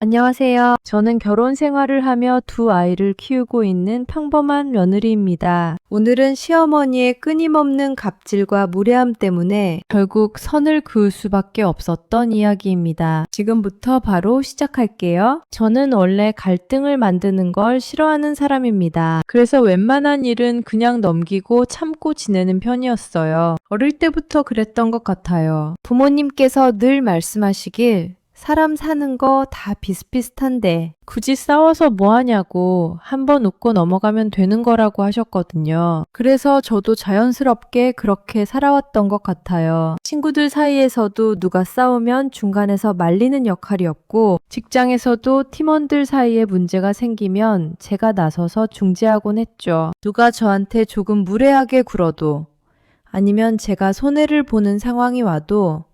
안녕하세요. 저는 결혼 생활을 하며 두 아이를 키우고 있는 평범한 며느리입니다. 오늘은 시어머니의 끊임없는 갑질과 무례함 때문에 결국 선을 그을 수밖에 없었던 이야기입니다. 지금부터 바로 시작할게요. 저는 원래 갈등을 만드는 걸 싫어하는 사람입니다. 그래서 웬만한 일은 그냥 넘기고 참고 지내는 편이었어요. 어릴 때부터 그랬던 것 같아요. 부모님께서 늘 말씀하시길 사람 사는 거 다 비슷비슷한데 굳이 싸워서 뭐 하냐고 한번 웃고 넘어가면 되는 거라고 하셨거든요. 그래서 저도 자연스럽게 그렇게 살아왔던 것 같아요. 친구들 사이에서도 누가 싸우면 중간에서 말리는 역할이었고 직장에서도 팀원들 사이에 문제가 생기면 제가 나서서 중재하곤 했죠. 누가 저한테 조금 무례하게 굴어도 아니면 제가 손해를 보는 상황이 와도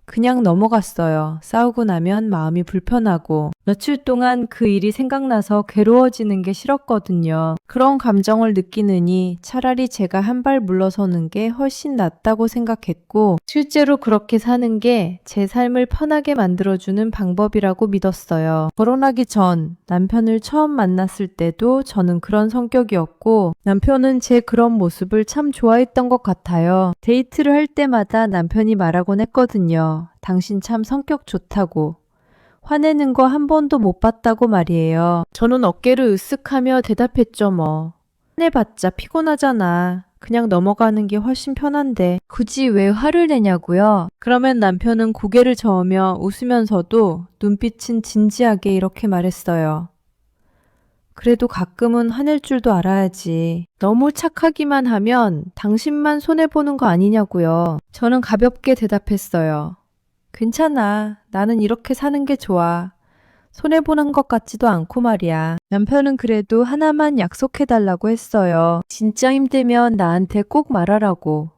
그냥 넘어갔어요. 싸우고 나면 마음이 불편하고 며칠 동안 그 일이 생각나서 괴로워지는 게 싫었거든요. 그런 감정을 느끼느니 차라리 제가 한 발 물러서는 게 훨씬 낫다고 생각했고 실제로 그렇게 사는 게 제 삶을 편하게 만들어주는 방법이라고 믿었어요. 결혼하기 전 남편을 처음 만났을 때도 저는 그런 성격이었고 남편은 제 그런 모습을 참 좋아했던 것 같아요. 데이트를 할 때마다 남편이 말하곤 했거든요. 당신 참 성격 좋다고. 화내는 거 한 번도 못 봤다고 말이에요. 저는 어깨를 으쓱하며 대답했죠 뭐. 화내봤자 피곤하잖아. 그냥 넘어가는 게 훨씬 편한데 굳이 왜 화를 내냐고요? 그러면 남편은 고개를 저으며 웃으면서도 눈빛은 진지하게 이렇게 말했어요. 그래도 가끔은 화낼 줄도 알아야지. 너무 착하기만 하면 당신만 손해보는 거 아니냐고요. 저는 가볍게 대답했어요. 괜찮아. 나는 이렇게 사는 게 좋아. 손해보는 것 같지도 않고 말이야. 남편은 그래도 하나만 약속해달라고 했어요. 진짜 힘들면 나한테 꼭 말하라고.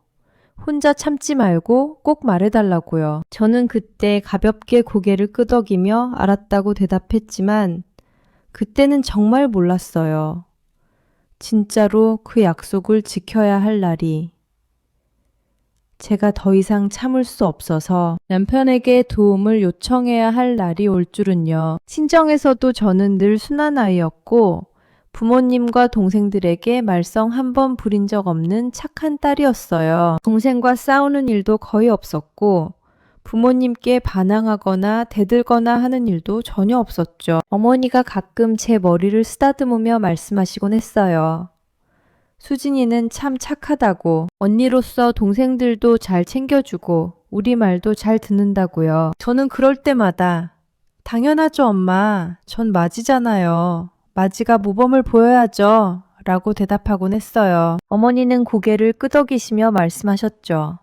혼자 참지 말고 꼭 말해달라고요. 저는 그때 가볍게 고개를 끄덕이며 알았다고 대답했지만 그때는 정말 몰랐어요. 진짜로 그 약속을 지켜야 할 날이. 제가 더 이상 참을 수 없어서 남편에게 도움을 요청해야 할 날이 올 줄은요. 친정에서도 저는 늘 순한 아이였고 부모님과 동생들에게 말썽 한 번 부린 적 없는 착한 딸이었어요. 동생과 싸우는 일도 거의 없었고 부모님께 반항하거나 대들거나 하는 일도 전혀 없었죠. 어머니가 가끔 제 머리를 쓰다듬으며 말씀하시곤 했어요. 수진이는 참 착하다고, 언니로서 동생들도 잘 챙겨주고 우리 말도 잘 듣는다고요. 저는 그럴 때마다 당연하죠 엄마. 전 맞이잖아요. 맞이가 모범을 보여야죠. 라고 대답하곤 했어요. 어머니는 고개를 끄덕이시며 말씀하셨죠.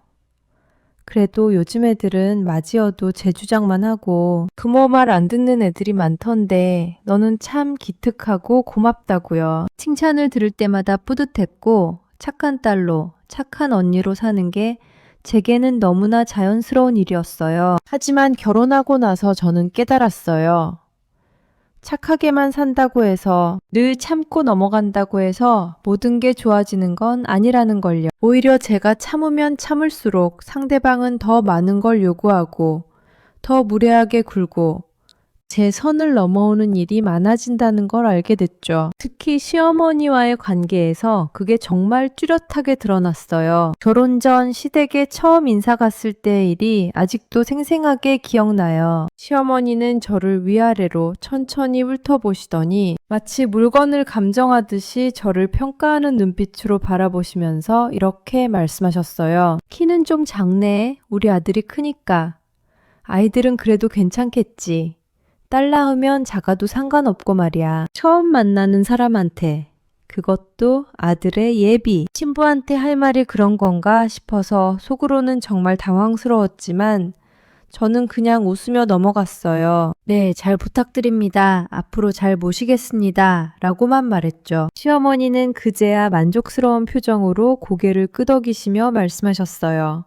그래도 요즘 애들은 맞이어도 제 주장만 하고 부모 말 안 듣는 애들이 많던데 너는 참 기특하고 고맙다고요. 칭찬을 들을 때마다 뿌듯했고 착한 딸로, 착한 언니로 사는 게 제게는 너무나 자연스러운 일이었어요. 하지만 결혼하고 나서 저는 깨달았어요. 착하게만 산다고 해서 늘 참고 넘어간다고 해서 모든 게 좋아지는 건 아니라는 걸요. 오히려 제가 참으면 참을수록 상대방은 더 많은 걸 요구하고 더 무례하게 굴고 제 선을 넘어오는 일이 많아진다는 걸 알게 됐죠. 특히 시어머니와의 관계에서 그게 정말 뚜렷하게 드러났어요. 결혼 전 시댁에 처음 인사 갔을 때의 일이 아직도 생생하게 기억나요. 시어머니는 저를 위아래로 천천히 훑어보시더니 마치 물건을 감정하듯이 저를 평가하는 눈빛으로 바라보시면서 이렇게 말씀하셨어요. 키는 좀 작네. 우리 아들이 크니까. 아이들은 그래도 괜찮겠지. 딸 낳으면 작아도 상관없고 말이야. 처음 만나는 사람한테, 그것도 아들의 예비, 신부한테 할 말이 그런 건가 싶어서 속으로는 정말 당황스러웠지만 저는 그냥 웃으며 넘어갔어요. 네, 잘 부탁드립니다. 앞으로 잘 모시겠습니다. 라고만 말했죠. 시어머니는 그제야 만족스러운 표정으로 고개를 끄덕이시며 말씀하셨어요.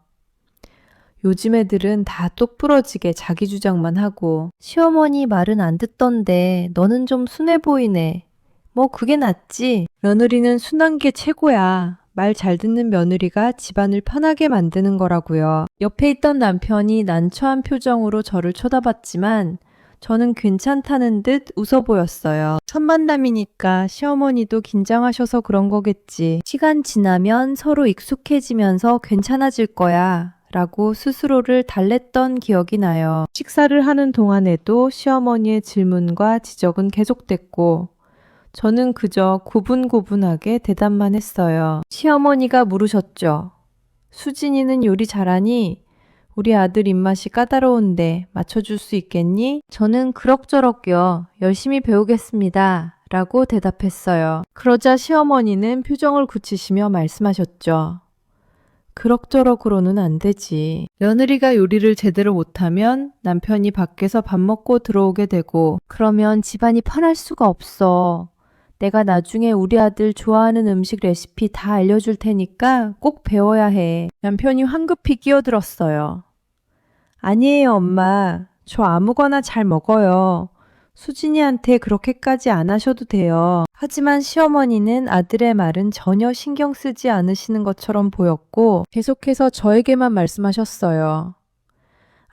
요즘 애들은 다 똑부러지게 자기 주장만 하고 시어머니 말은 안 듣던데 너는 좀 순해 보이네. 뭐 그게 낫지. 며느리는 순한 게 최고야. 말 잘 듣는 며느리가 집안을 편하게 만드는 거라고요. 옆에 있던 남편이 난처한 표정으로 저를 쳐다봤지만 저는 괜찮다는 듯 웃어 보였어요. 첫 만남이니까 시어머니도 긴장하셔서 그런 거겠지. 시간 지나면 서로 익숙해지면서 괜찮아질 거야. 라고 스스로를 달랬던 기억이 나요. 식사를 하는 동안에도 시어머니의 질문과 지적은 계속됐고 저는 그저 고분고분하게 대답만 했어요. 시어머니가 물으셨죠. 수진이는 요리 잘하니? 우리 아들 입맛이 까다로운데 맞춰줄 수 있겠니? 저는 그럭저럭요. 열심히 배우겠습니다. 라고 대답했어요. 그러자 시어머니는 표정을 굳히시며 말씀하셨죠. 그럭저럭으로는 안 되지. 며느리가 요리를 제대로 못하면 남편이 밖에서 밥 먹고 들어오게 되고 그러면 집안이 편할 수가 없어. 내가 나중에 우리 아들 좋아하는 음식 레시피 다 알려줄 테니까 꼭 배워야 해. 남편이 황급히 끼어들었어요. 아니에요, 엄마. 저 아무거나 잘 먹어요. 수진이한테 그렇게까지 안 하셔도 돼요. 하지만 시어머니는 아들의 말은 전혀 신경 쓰지 않으시는 것처럼 보였고 계속해서 저에게만 말씀하셨어요.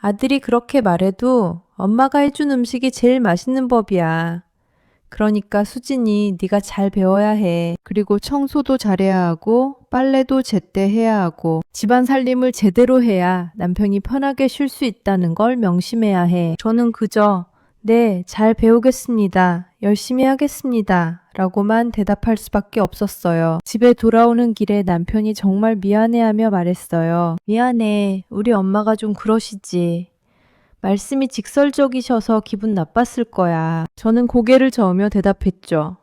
아들이 그렇게 말해도 엄마가 해준 음식이 제일 맛있는 법이야. 그러니까 수진이 네가 잘 배워야 해. 그리고 청소도 잘해야 하고 빨래도 제때 해야 하고 집안 살림을 제대로 해야 남편이 편하게 쉴 수 있다는 걸 명심해야 해. 저는 그저 네, 잘 배우겠습니다. 열심히 하겠습니다. 라고만 대답할 수밖에 없었어요. 집에 돌아오는 길에 남편이 정말 미안해하며 말했어요. 미안해. 우리 엄마가 좀 그러시지. 말씀이 직설적이셔서 기분 나빴을 거야. 저는 고개를 저으며 대답했죠.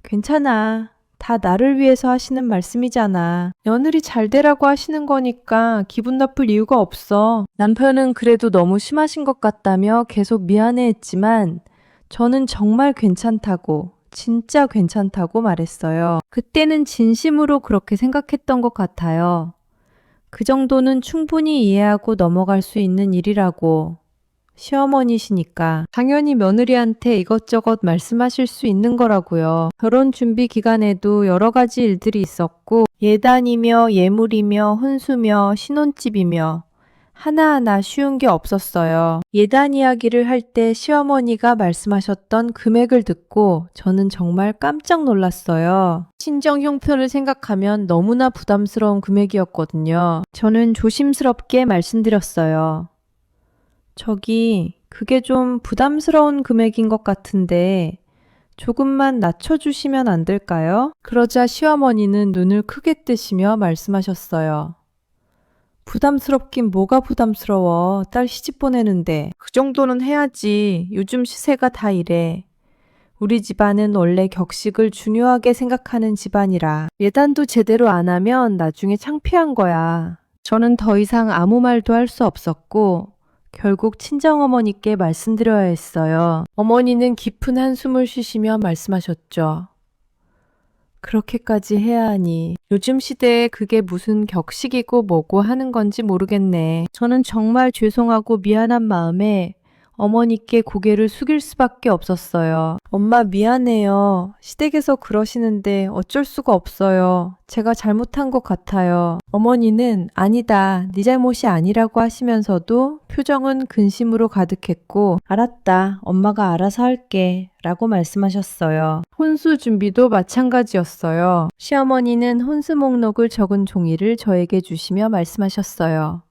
괜찮아. 다 나를 위해서 하시는 말씀이잖아. 며느리 잘 되라고 하시는 거니까 기분 나쁠 이유가 없어. 남편은 그래도 너무 심하신 것 같다며 계속 미안해했지만 저는 정말 괜찮다고, 진짜 괜찮다고 말했어요. 그때는 진심으로 그렇게 생각했던 것 같아요. 그 정도는 충분히 이해하고 넘어갈 수 있는 일이라고. 시어머니시니까 당연히 며느리한테 이것저것 말씀하실 수 있는 거라고요. 결혼 준비 기간에도 여러 가지 일들이 있었고 예단이며 예물이며 혼수며 신혼집이며 하나하나 쉬운 게 없었어요. 예단 이야기를 할 때 시어머니가 말씀하셨던 금액을 듣고 저는 정말 깜짝 놀랐어요. 친정 형편을 생각하면 너무나 부담스러운 금액이었거든요. 저는 조심스럽게 말씀드렸어요. 그게 좀 부담스러운 금액인 것 같은데 조금만 낮춰주시면 안 될까요? 그러자 시어머니는 눈을 크게 뜨시며 말씀하셨어요. 부담스럽긴 뭐가 부담스러워. 딸 시집 보내는데. 그 정도는 해야지. 요즘 시세가 다 이래. 우리 집안은 원래 격식을 중요하게 생각하는 집안이라 예단도 제대로 안 하면 나중에 창피한 거야. 저는 더 이상 아무 말도 할 수 없었고 결국 친정어머니께 말씀드려야 했어요. 어머니는 깊은 한숨을 쉬시며 말씀하셨죠. 그렇게까지 해야 하니 요즘 시대에 그게 무슨 격식이고 뭐고 하는 건지 모르겠네. 저는 정말 죄송하고 미안한 마음에 어머니께 고개를 숙일 수밖에 없었어요. 엄마 미안해요. 시댁에서 그러시는데 어쩔 수가 없어요. 제가 잘못한 것 같아요. 어머니는 아니다, 네 잘못이 아니라고 하시면서도 표정은 근심으로 가득했고 알았다, 엄마가 알아서 할게 라고 말씀하셨어요. 혼수 준비도 마찬가지였어요. 시어머니는 혼수 목록을 적은 종이를 저에게 주시며 말씀하셨어요.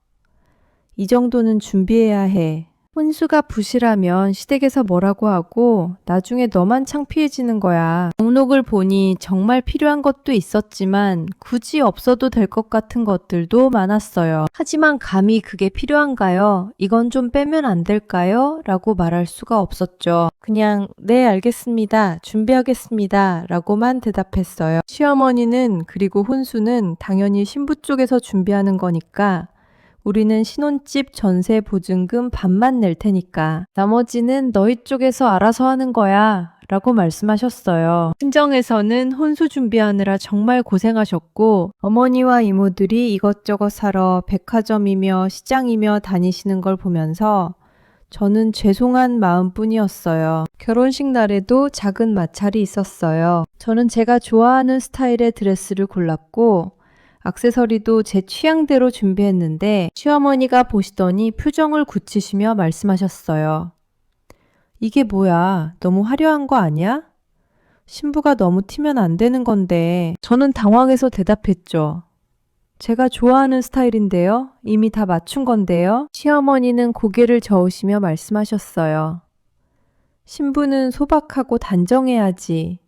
이 정도는 준비해야 해. 혼수가 부실하면 시댁에서 뭐라고 하고 나중에 너만 창피해지는 거야. 목록을 보니 정말 필요한 것도 있었지만 굳이 없어도 될 것 같은 것들도 많았어요. 하지만 감히 그게 필요한가요? 이건 좀 빼면 안 될까요? 라고 말할 수가 없었죠. 그냥 네 알겠습니다. 준비하겠습니다. 라고만 대답했어요. 시어머니는 그리고 혼수는 당연히 신부 쪽에서 준비하는 거니까 우리는 신혼집 전세 보증금 반만 낼 테니까 나머지는 너희 쪽에서 알아서 하는 거야 라고 말씀하셨어요. 친정에서는 혼수 준비하느라 정말 고생하셨고 어머니와 이모들이 이것저것 사러 백화점이며 시장이며 다니시는 걸 보면서 저는 죄송한 마음뿐이었어요. 결혼식 날에도 작은 마찰이 있었어요. 저는 제가 좋아하는 스타일의 드레스를 골랐고 액세서리도 제 취향대로 준비했는데 시어머니가 보시더니 표정을 굳히시며 말씀하셨어요. 이게 뭐야? 너무 화려한 거 아니야? 신부가 너무 튀면 안 되는 건데. 저는 당황해서 대답했죠. 제가 좋아하는 스타일인데요. 이미 다 맞춘 건데요. 시어머니는 고개를 저으시며 말씀하셨어요. 신부는 소박하고 단정해야지.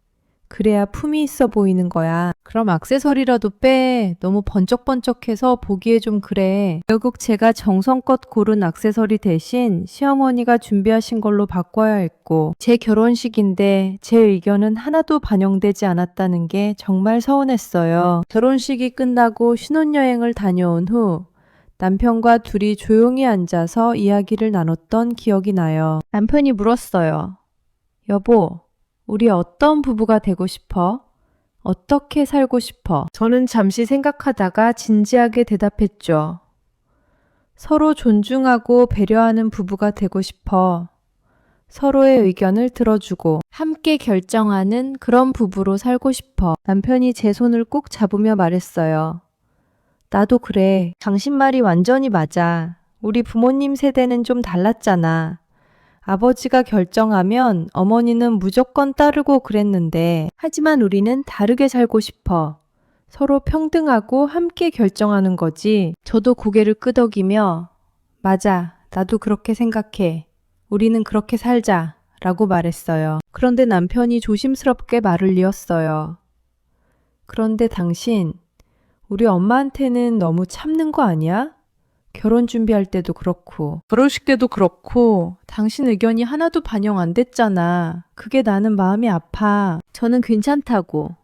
그래야 품이 있어 보이는 거야. 그럼 액세서리라도 빼. 너무 번쩍번쩍해서 보기에 좀 그래. 결국 제가 정성껏 고른 액세서리 대신 시어머니가 준비하신 걸로 바꿔야 했고, 제 결혼식인데 제 의견은 하나도 반영되지 않았다는 게 정말 서운했어요. 결혼식이 끝나고 신혼여행을 다녀온 후 남편과 둘이 조용히 앉아서 이야기를 나눴던 기억이 나요. 남편이 물었어요. 여보, 우리 어떤 부부가 되고 싶어? 어떻게 살고 싶어? 저는 잠시 생각하다가 진지하게 대답했죠. 서로 존중하고 배려하는 부부가 되고 싶어. 서로의 의견을 들어주고 함께 결정하는 그런 부부로 살고 싶어. 남편이 제 손을 꼭 잡으며 말했어요. 나도 그래. 당신 말이 완전히 맞아. 우리 부모님 세대는 좀 달랐잖아. 아버지가 결정하면 어머니는 무조건 따르고 그랬는데, 하지만 우리는 다르게 살고 싶어. 서로 평등하고 함께 결정하는 거지. 저도 고개를 끄덕이며, 맞아, 나도 그렇게 생각해. 우리는 그렇게 살자. 라고 말했어요. 그런데 남편이 조심스럽게 말을 이었어요. 그런데 당신, 우리 엄마한테는 너무 참는 거 아니야? 결혼 준비할 때도 그렇고, 결혼식 때도 그렇고, 당신 의견이 하나도 반영 안 됐잖아. 그게 나는 마음이 아파. 저는 괜찮다고.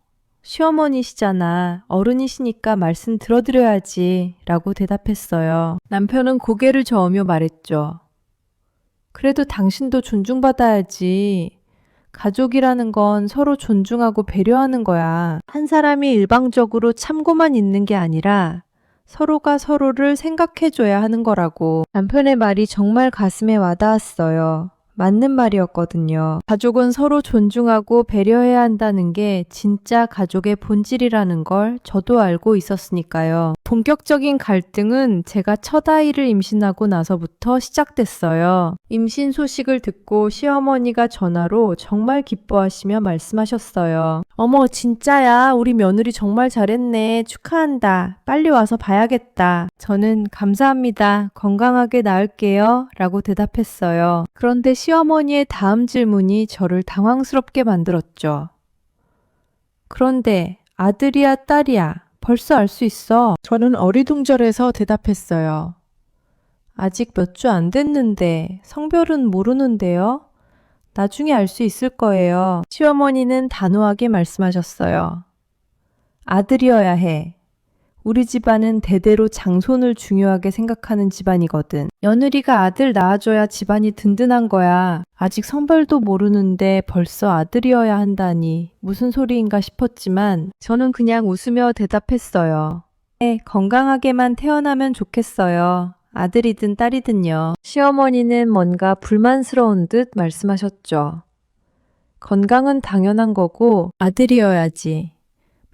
시어머니시잖아. 어른이시니까 말씀 들어드려야지. 라고 대답했어요. 남편은 고개를 저으며 말했죠. 그래도 당신도 존중받아야지. 가족이라는 건 서로 존중하고 배려하는 거야. 한 사람이 일방적으로 참고만 있는 게 아니라 서로가 서로를 생각해줘야 하는 거라고. 남편의 말이 정말 가슴에 와닿았어요. 맞는 말이었거든요. 가족은 서로 존중하고 배려해야 한다는 게 진짜 가족의 본질이라는 걸 저도 알고 있었으니까요. 본격적인 갈등은 제가 첫 아이를 임신하고 나서부터 시작됐어요. 임신 소식을 듣고 시어머니가 전화로 정말 기뻐하시며 말씀하셨어요. 어머, 진짜야. 우리 며느리 정말 잘했네. 축하한다. 빨리 와서 봐야겠다. 저는 감사합니다. 건강하게 낳을게요. 라고 대답했어요. 그런데 시어머니의 다음 질문이 저를 당황스럽게 만들었죠. 그런데 아들이야, 딸이야? 벌써 알 수 있어. 저는 어리둥절해서 대답했어요. 아직 몇 주 안 됐는데 성별은 모르는데요. 나중에 알 수 있을 거예요. 시어머니는 단호하게 말씀하셨어요. 아들이어야 해. 우리 집안은 대대로 장손을 중요하게 생각하는 집안이거든. 며느리가 아들 낳아줘야 집안이 든든한 거야. 아직 성별도 모르는데 벌써 아들이어야 한다니 무슨 소리인가 싶었지만 저는 그냥 웃으며 대답했어요. 네, 건강하게만 태어나면 좋겠어요. 아들이든 딸이든요. 시어머니는 뭔가 불만스러운 듯 말씀하셨죠. 건강은 당연한 거고 아들이어야지.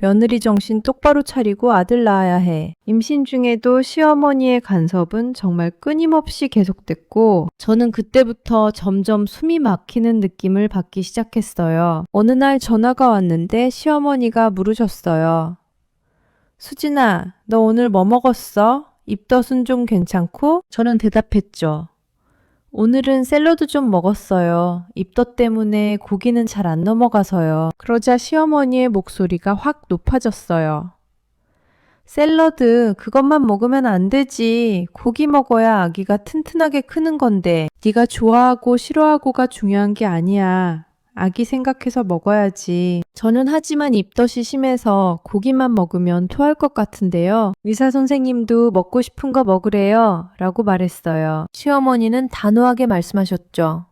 며느리 정신 똑바로 차리고 아들 낳아야 해. 임신 중에도 시어머니의 간섭은 정말 끊임없이 계속됐고 저는 그때부터 점점 숨이 막히는 느낌을 받기 시작했어요. 어느 날 전화가 왔는데 시어머니가 물으셨어요. 수진아, 너 오늘 뭐 먹었어? 입덧은 좀 괜찮고? 저는 대답했죠. 오늘은 샐러드 좀 먹었어요. 입덧 때문에 고기는 잘 안 넘어가서요. 그러자 시어머니의 목소리가 확 높아졌어요. 샐러드 그것만 먹으면 안 되지. 고기 먹어야 아기가 튼튼하게 크는 건데 네가 좋아하고 싫어하고가 중요한 게 아니야. 아기 생각해서 먹어야지. 저는 하지만 입덧이 심해서 고기만 먹으면 토할 것 같은데요. 의사 선생님도 먹고 싶은 거 먹으래요. 라고 말했어요. 시어머니는 단호하게 말씀하셨죠.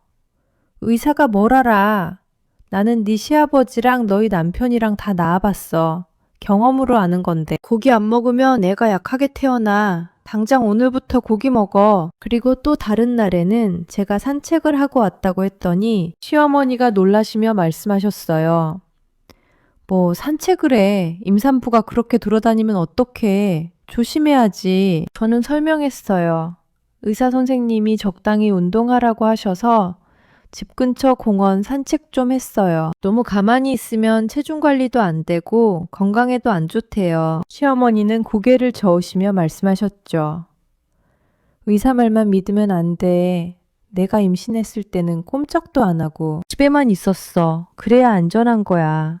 의사가 뭘 알아. 나는 네 시아버지랑 너희 남편이랑 다 낳아봤어. 경험으로 아는 건데. 고기 안 먹으면 애가 약하게 태어나. 당장 오늘부터 고기 먹어. 그리고 또 다른 날에는 제가 산책을 하고 왔다고 했더니 시어머니가 놀라시며 말씀하셨어요. 뭐 산책을 해. 임산부가 그렇게 돌아다니면 어떡해. 조심해야지. 저는 설명했어요. 의사 선생님이 적당히 운동하라고 하셔서 집 근처 공원 산책 좀 했어요. 너무 가만히 있으면 체중 관리도 안 되고 건강에도 안 좋대요. 시어머니는 고개를 저으시며 말씀하셨죠. 의사 말만 믿으면 안 돼. 내가 임신했을 때는 꼼짝도 안 하고 집에만 있었어. 그래야 안전한 거야.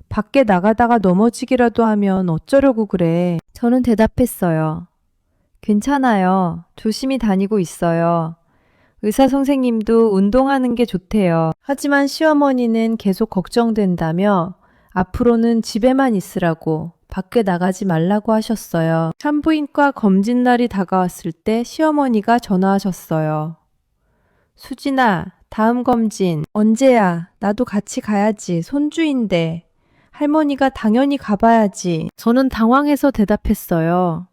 밖에 나가다가 넘어지기라도 하면 어쩌려고 그래. 저는 대답했어요. 괜찮아요. 조심히 다니고 있어요. 의사 선생님도 운동하는 게 좋대요. 하지만 시어머니는 계속 걱정된다며 앞으로는 집에만 있으라고 밖에 나가지 말라고 하셨어요. 산부인과 검진 날이 다가왔을 때 시어머니가 전화하셨어요. 수진아, 다음 검진 언제야? 나도 같이 가야지. 손주인데. 할머니가 당연히 가봐야지. 저는 당황해서 대답했어요.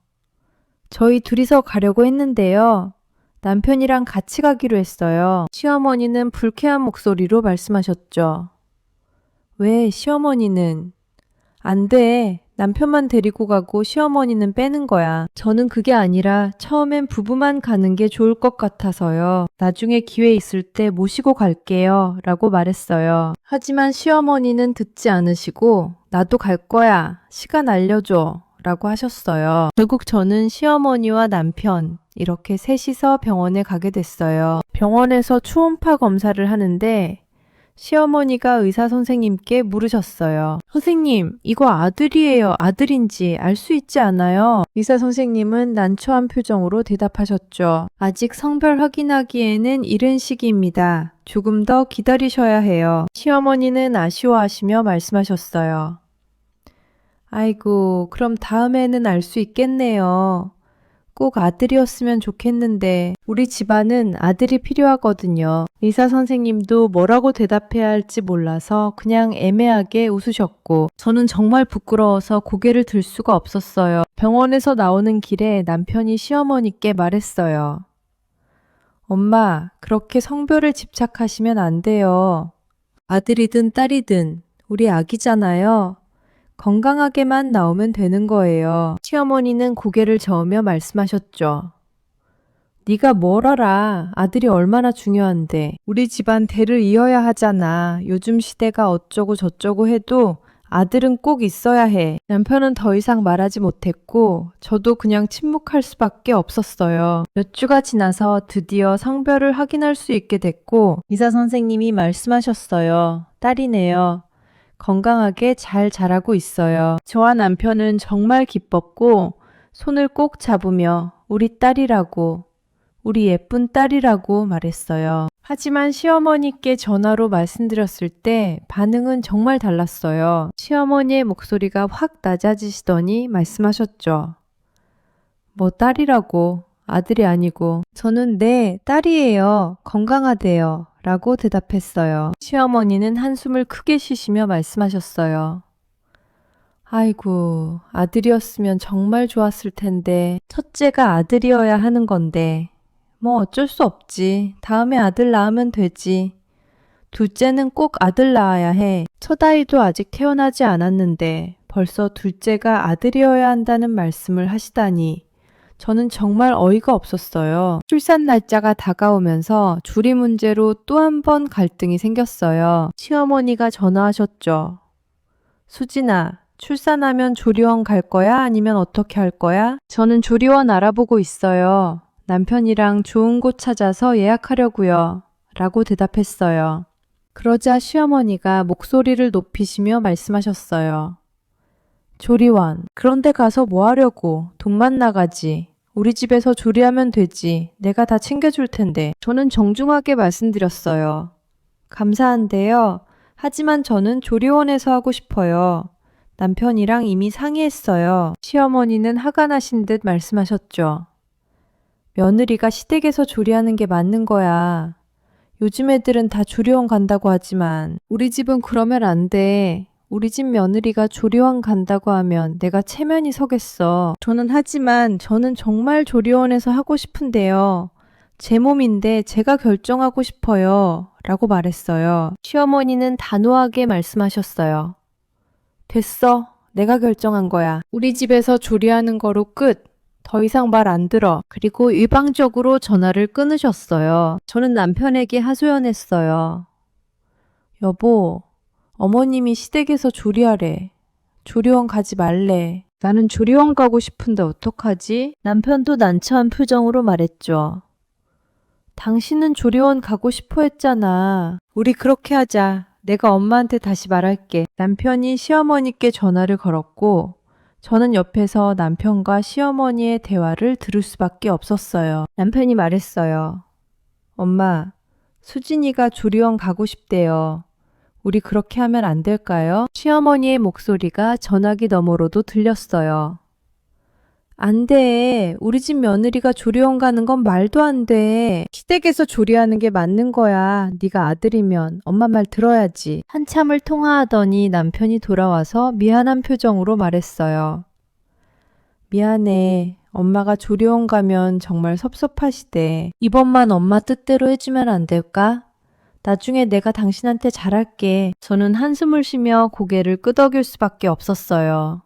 저희 둘이서 가려고 했는데요. 남편이랑 같이 가기로 했어요. 시어머니는 불쾌한 목소리로 말씀하셨죠. 왜 시어머니는? 안 돼. 남편만 데리고 가고 시어머니는 빼는 거야. 저는 그게 아니라 처음엔 부부만 가는 게 좋을 것 같아서요. 나중에 기회 있을 때 모시고 갈게요. 라고 말했어요. 하지만 시어머니는 듣지 않으시고 나도 갈 거야. 시간 알려줘. 라고 하셨어요. 결국 저는 시어머니와 남편 이렇게 셋이서 병원에 가게 됐어요. 병원에서 초음파 검사를 하는데 시어머니가 의사 선생님께 물으셨어요. 선생님, 이거 아들이에요. 아들인지 알 수 있지 않아요? 의사 선생님은 난처한 표정으로 대답하셨죠. 아직 성별 확인하기에는 이른 시기입니다. 조금 더 기다리셔야 해요. 시어머니는 아쉬워하시며 말씀하셨어요. 아이고, 그럼 다음에는 알 수 있겠네요. 꼭 아들이었으면 좋겠는데 우리 집안은 아들이 필요하거든요. 의사 선생님도 뭐라고 대답해야 할지 몰라서 그냥 애매하게 웃으셨고 저는 정말 부끄러워서 고개를 들 수가 없었어요. 병원에서 나오는 길에 남편이 시어머니께 말했어요. 엄마, 그렇게 성별을 집착하시면 안 돼요. 아들이든 딸이든 우리 아기잖아요. 건강하게만 나오면 되는 거예요. 시어머니는 고개를 저으며 말씀하셨죠. 네가 뭘 알아. 아들이 얼마나 중요한데. 우리 집안 대를 이어야 하잖아. 요즘 시대가 어쩌고 저쩌고 해도 아들은 꼭 있어야 해. 남편은 더 이상 말하지 못했고 저도 그냥 침묵할 수밖에 없었어요. 몇 주가 지나서 드디어 성별을 확인할 수 있게 됐고 의사 선생님이 말씀하셨어요. 딸이네요. 건강하게 잘 자라고 있어요. 저와 남편은 정말 기뻤고 손을 꼭 잡으며 우리 딸이라고, 우리 예쁜 딸이라고 말했어요. 하지만 시어머니께 전화로 말씀드렸을 때 반응은 정말 달랐어요. 시어머니의 목소리가 확 낮아지시더니 말씀하셨죠. 뭐 딸이라고, 아들이 아니고. 저는 네, 딸이에요. 건강하대요. 라고 대답했어요. 시어머니는 한숨을 크게 쉬시며 말씀하셨어요. 아이고, 아들이었으면 정말 좋았을 텐데, 첫째가 아들이어야 하는 건데, 뭐 어쩔 수 없지. 다음에 아들 낳으면 되지. 둘째는 꼭 아들 낳아야 해. 첫 아이도 아직 태어나지 않았는데, 벌써 둘째가 아들이어야 한다는 말씀을 하시다니, 저는 정말 어이가 없었어요. 출산 날짜가 다가오면서 조리 문제로 또 한 번 갈등이 생겼어요. 시어머니가 전화하셨죠. 수진아, 출산하면 조리원 갈 거야? 아니면 어떻게 할 거야? 저는 조리원 알아보고 있어요. 남편이랑 좋은 곳 찾아서 예약하려고요. 라고 대답했어요. 그러자 시어머니가 목소리를 높이시며 말씀하셨어요. 조리원, 그런데 가서 뭐 하려고? 돈만 나가지. 우리 집에서 조리하면 되지. 내가 다 챙겨줄 텐데. 저는 정중하게 말씀드렸어요. 감사한데요. 하지만 저는 조리원에서 하고 싶어요. 남편이랑 이미 상의했어요. 시어머니는 화가 나신 듯 말씀하셨죠. 며느리가 시댁에서 조리하는 게 맞는 거야. 요즘 애들은 다 조리원 간다고 하지만 우리 집은 그러면 안 돼. 우리 집 며느리가 조리원 간다고 하면 내가 체면이 서겠어. 하지만 저는 정말 조리원에서 하고 싶은데요. 제 몸인데 제가 결정하고 싶어요. 라고 말했어요. 시어머니는 단호하게 말씀하셨어요. 됐어. 내가 결정한 거야. 우리 집에서 조리하는 거로 끝. 더 이상 말 안 들어. 그리고 일방적으로 전화를 끊으셨어요. 저는 남편에게 하소연했어요. 여보, 어머님이 시댁에서 조리하래. 조리원 가지 말래. 나는 조리원 가고 싶은데 어떡하지? 남편도 난처한 표정으로 말했죠. 당신은 조리원 가고 싶어 했잖아. 우리 그렇게 하자. 내가 엄마한테 다시 말할게. 남편이 시어머니께 전화를 걸었고 저는 옆에서 남편과 시어머니의 대화를 들을 수밖에 없었어요. 남편이 말했어요. 엄마, 수진이가 조리원 가고 싶대요. 우리 그렇게 하면 안 될까요? 시어머니의 목소리가 전화기 너머로도 들렸어요. 안 돼. 우리 집 며느리가 조리원 가는 건 말도 안 돼. 시댁에서 조리하는 게 맞는 거야. 네가 아들이면 엄마 말 들어야지. 한참을 통화하더니 남편이 돌아와서 미안한 표정으로 말했어요. 미안해. 엄마가 조리원 가면 정말 섭섭하시대. 이번만 엄마 뜻대로 해주면 안 될까? 나중에 내가 당신한테 잘할게. 저는 한숨을 쉬며 고개를 끄덕일 수밖에 없었어요.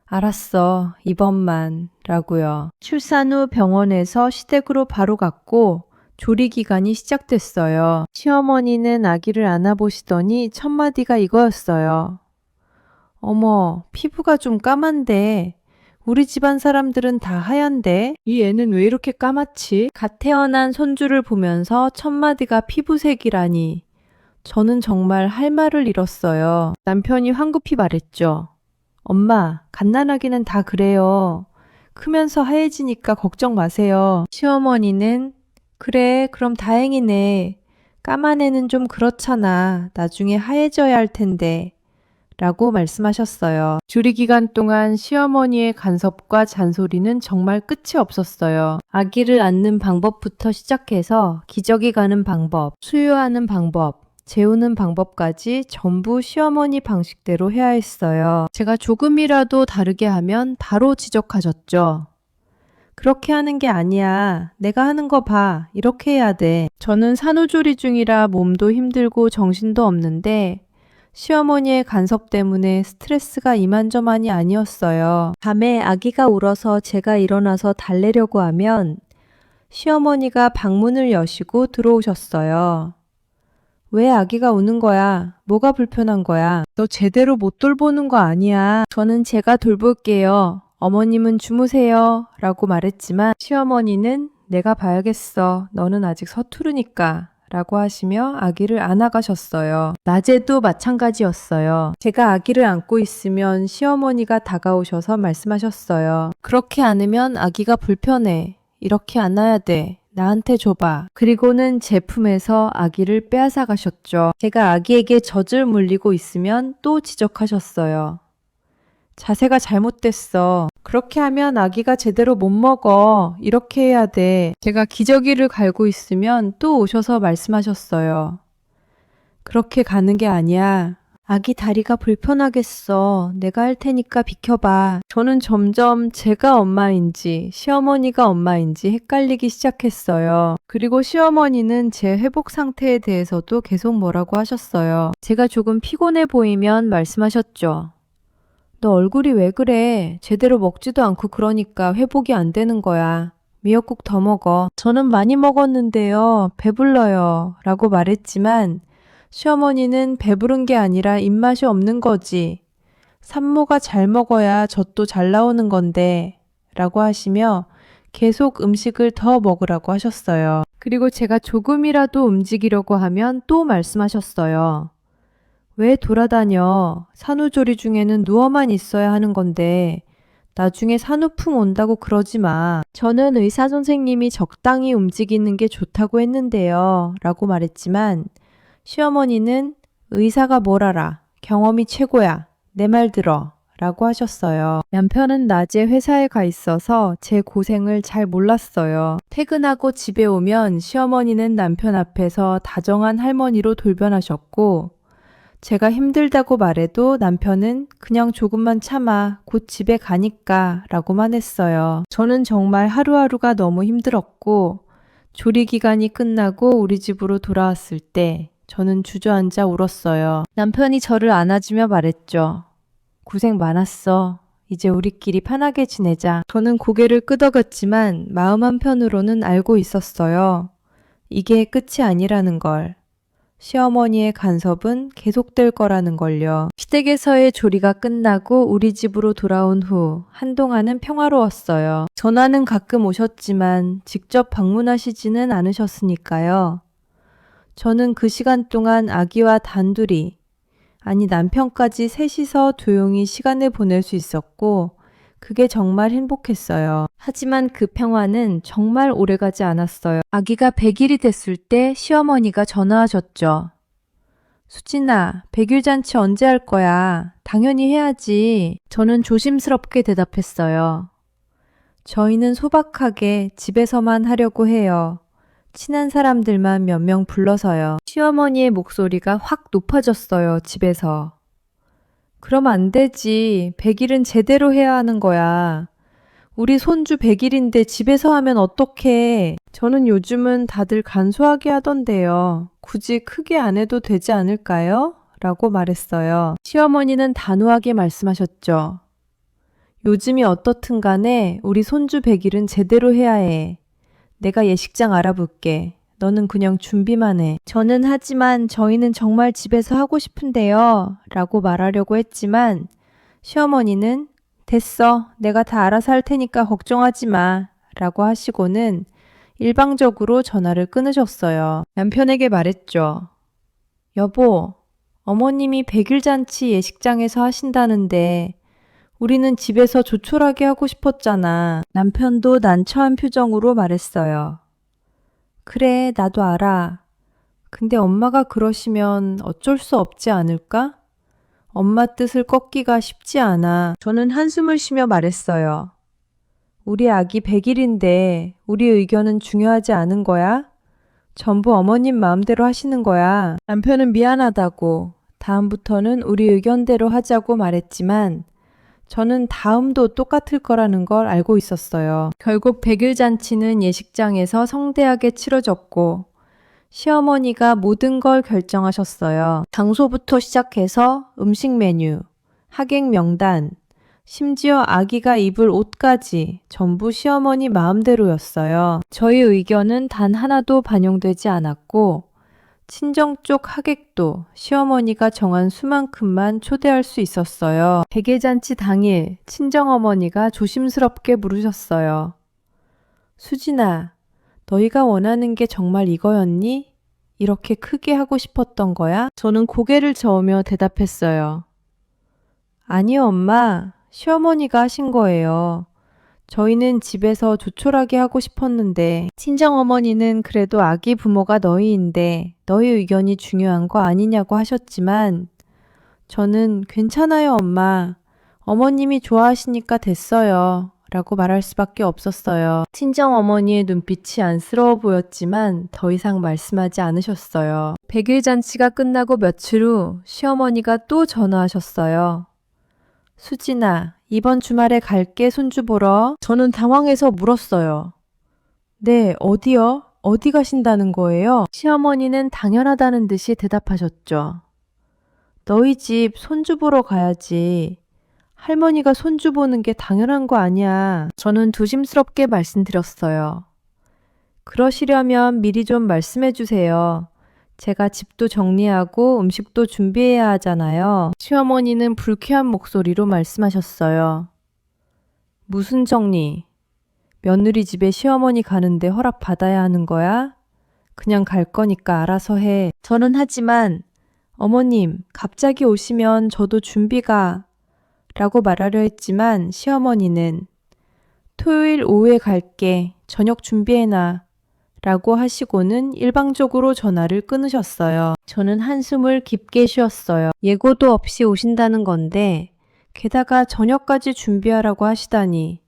알았어. 이번만 라고요. 출산 후 병원에서 시댁으로 바로 갔고 조리 기간이 시작됐어요. 시어머니는 아기를 안아보시더니 첫 마디가 이거였어요. 어머, 피부가 좀 까만데 우리 집안 사람들은 다 하얀데 이 애는 왜 이렇게 까맣지? 갓 태어난 손주를 보면서 첫 마디가 피부색이라니. 저는 정말 할 말을 잃었어요. 남편이 황급히 말했죠. 엄마, 갓난아기는 다 그래요. 크면서 하얘지니까 걱정 마세요. 시어머니는 그래, 그럼 다행이네. 까만 애는 좀 그렇잖아. 나중에 하얘져야 할 텐데. 라고 말씀하셨어요. 조리 기간 동안 시어머니의 간섭과 잔소리는 정말 끝이 없었어요. 아기를 안는 방법부터 시작해서 기저귀 가는 방법, 수유하는 방법, 재우는 방법까지 전부 시어머니 방식대로 해야 했어요. 제가 조금이라도 다르게 하면 바로 지적하셨죠. 그렇게 하는 게 아니야. 내가 하는 거 봐. 이렇게 해야 돼. 저는 산후조리 중이라 몸도 힘들고 정신도 없는데 시어머니의 간섭 때문에 스트레스가 이만저만이 아니었어요. 밤에 아기가 울어서 제가 일어나서 달래려고 하면 시어머니가 방문을 여시고 들어오셨어요. 왜 아기가 우는 거야? 뭐가 불편한 거야? 너 제대로 못 돌보는 거 아니야. 저는 제가 돌볼게요. 어머님은 주무세요. 라고 말했지만 시어머니는 내가 봐야겠어. 너는 아직 서투르니까. 라고 하시며 아기를 안아가셨어요. 낮에도 마찬가지였어요. 제가 아기를 안고 있으면 시어머니가 다가오셔서 말씀하셨어요. 그렇게 안으면 아기가 불편해. 이렇게 안아야 돼. 나한테 줘봐. 그리고는 제 품에서 아기를 빼앗아 가셨죠. 제가 아기에게 젖을 물리고 있으면 또 지적하셨어요. 자세가 잘못됐어. 그렇게 하면 아기가 제대로 못 먹어. 이렇게 해야 돼. 제가 기저귀를 갈고 있으면 또 오셔서 말씀하셨어요. 그렇게 가는 게 아니야. 아기 다리가 불편하겠어. 내가 할 테니까 비켜봐. 저는 점점 제가 엄마인지 시어머니가 엄마인지 헷갈리기 시작했어요. 그리고 시어머니는 제 회복 상태에 대해서도 계속 뭐라고 하셨어요. 제가 조금 피곤해 보이면 말씀하셨죠. 너 얼굴이 왜 그래? 제대로 먹지도 않고 그러니까 회복이 안 되는 거야. 미역국 더 먹어. 저는 많이 먹었는데요. 배불러요. 라고 말했지만 시어머니는 배부른 게 아니라 입맛이 없는 거지. 산모가 잘 먹어야 젖도 잘 나오는 건데. 라고 하시며 계속 음식을 더 먹으라고 하셨어요. 그리고 제가 조금이라도 움직이려고 하면 또 말씀하셨어요. 왜 돌아다녀? 산후조리 중에는 누워만 있어야 하는 건데 나중에 산후풍 온다고 그러지 마. 저는 의사 선생님이 적당히 움직이는 게 좋다고 했는데요. 라고 말했지만 시어머니는 의사가 뭘 알아. 경험이 최고야. 내 말 들어. 라고 하셨어요. 남편은 낮에 회사에 가 있어서 제 고생을 잘 몰랐어요. 퇴근하고 집에 오면 시어머니는 남편 앞에서 다정한 할머니로 돌변하셨고 제가 힘들다고 말해도 남편은 그냥 조금만 참아. 곧 집에 가니까 라고만 했어요. 저는 정말 하루하루가 너무 힘들었고 조리 기간이 끝나고 우리 집으로 돌아왔을 때 저는 주저앉아 울었어요. 남편이 저를 안아주며 말했죠. 고생 많았어. 이제 우리끼리 편하게 지내자. 저는 고개를 끄덕였지만 마음 한편으로는 알고 있었어요. 이게 끝이 아니라는 걸. 시어머니의 간섭은 계속될 거라는 걸요. 시댁에서의 조리가 끝나고 우리 집으로 돌아온 후 한동안은 평화로웠어요. 전화는 가끔 오셨지만 직접 방문하시지는 않으셨으니까요. 저는 그 시간 동안 아기와 단둘이, 아니 남편까지 셋이서 조용히 시간을 보낼 수 있었고 그게 정말 행복했어요. 하지만 그 평화는 정말 오래가지 않았어요. 아기가 100일이 됐을 때 시어머니가 전화하셨죠. 수진아, 100일 잔치 언제 할 거야? 당연히 해야지. 저는 조심스럽게 대답했어요. 저희는 소박하게 집에서만 하려고 해요. 친한 사람들만 몇 명 불러서요. 시어머니의 목소리가 확 높아졌어요, 집에서. 그럼 안 되지. 100일은 제대로 해야 하는 거야. 우리 손주 100일인데 집에서 하면 어떡해. 저는 요즘은 다들 간소하게 하던데요. 굳이 크게 안 해도 되지 않을까요? 라고 말했어요. 시어머니는 단호하게 말씀하셨죠. 요즘이 어떻든 간에 우리 손주 100일은 제대로 해야 해. 내가 예식장 알아볼게. 너는 그냥 준비만 해. 저는 하지만 저희는 정말 집에서 하고 싶은데요. 라고 말하려고 했지만 시어머니는 됐어. 내가 다 알아서 할 테니까 걱정하지 마. 라고 하시고는 일방적으로 전화를 끊으셨어요. 남편에게 말했죠. 여보, 어머님이 100일 잔치 예식장에서 하신다는데 우리는 집에서 조촐하게 하고 싶었잖아. 남편도 난처한 표정으로 말했어요. 그래, 나도 알아. 근데 엄마가 그러시면 어쩔 수 없지 않을까? 엄마 뜻을 꺾기가 쉽지 않아. 저는 한숨을 쉬며 말했어요. 우리 아기 100일인데 우리 의견은 중요하지 않은 거야? 전부 어머님 마음대로 하시는 거야. 남편은 미안하다고 다음부터는 우리 의견대로 하자고 말했지만 저는 다음도 똑같을 거라는 걸 알고 있었어요. 결국 100일 잔치는 예식장에서 성대하게 치러졌고 시어머니가 모든 걸 결정하셨어요. 장소부터 시작해서 음식 메뉴, 하객 명단, 심지어 아기가 입을 옷까지 전부 시어머니 마음대로였어요. 저희 의견은 단 하나도 반영되지 않았고 친정 쪽 하객도 시어머니가 정한 수만큼만 초대할 수 있었어요. 백일잔치 당일 친정어머니가 조심스럽게 물으셨어요. 수진아, 너희가 원하는 게 정말 이거였니? 이렇게 크게 하고 싶었던 거야? 저는 고개를 저으며 대답했어요. 아니요, 엄마. 시어머니가 하신 거예요. 저희는 집에서 조촐하게 하고 싶었는데 친정어머니는 그래도 아기 부모가 너희인데 너희 의견이 중요한 거 아니냐고 하셨지만 저는 괜찮아요, 엄마. 어머님이 좋아하시니까 됐어요. 라고 말할 수밖에 없었어요. 친정어머니의 눈빛이 안쓰러워 보였지만 더 이상 말씀하지 않으셨어요. 100일 잔치가 끝나고 며칠 후 시어머니가 또 전화하셨어요. 수진아, 이번 주말에 갈게 손주 보러. 저는 당황해서 물었어요. 네, 어디요? 어디 가신다는 거예요? 시어머니는 당연하다는 듯이 대답하셨죠. 너희 집 손주 보러 가야지. 할머니가 손주 보는 게 당연한 거 아니야. 저는 조심스럽게 말씀드렸어요. 그러시려면 미리 좀 말씀해 주세요. 제가 집도 정리하고 음식도 준비해야 하잖아요. 시어머니는 불쾌한 목소리로 말씀하셨어요. 무슨 정리? 며느리 집에 시어머니 가는데 허락 받아야 하는 거야? 그냥 갈 거니까 알아서 해. 저는 하지만 어머님, 갑자기 오시면 저도 준비가 라고 말하려 했지만 시어머니는 토요일 오후에 갈게. 저녁 준비해놔. 라고 하시고는 일방적으로 전화를 끊으셨어요. 저는 한숨을 깊게 쉬었어요. 예고도 없이 오신다는 건데 게다가 저녁까지 준비하라고 하시다니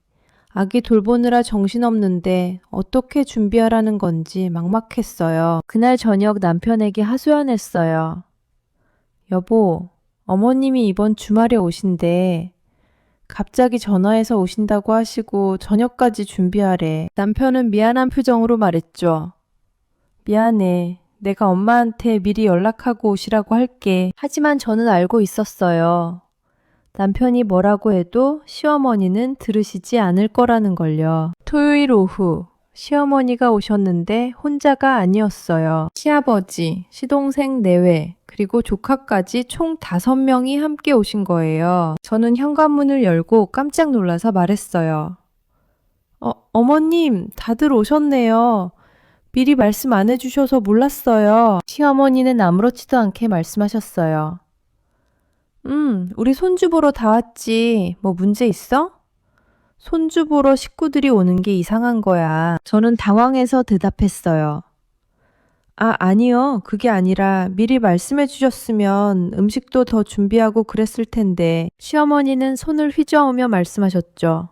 아기 돌보느라 정신없는데 어떻게 준비하라는 건지 막막했어요. 그날 저녁 남편에게 하소연했어요. 여보, 어머님이 이번 주말에 오신대. 갑자기 전화해서 오신다고 하시고 저녁까지 준비하래. 남편은 미안한 표정으로 말했죠. 미안해. 내가 엄마한테 미리 연락하고 오시라고 할게. 하지만 저는 알고 있었어요. 남편이 뭐라고 해도 시어머니는 들으시지 않을 거라는 걸요. 토요일 오후 시어머니가 오셨는데 혼자가 아니었어요. 시아버지, 시동생 내외, 그리고 조카까지 총 5명이 함께 오신 거예요. 저는 현관문을 열고 깜짝 놀라서 말했어요. 어머님, 다들 오셨네요. 미리 말씀 안 해주셔서 몰랐어요. 시어머니는 아무렇지도 않게 말씀하셨어요. 우리 손주 보러 다 왔지. 뭐 문제 있어? 손주 보러 식구들이 오는 게 이상한 거야. 저는 당황해서 대답했어요. 아니요. 그게 아니라 미리 말씀해 주셨으면 음식도 더 준비하고 그랬을 텐데. 시어머니는 손을 휘저으며 말씀하셨죠.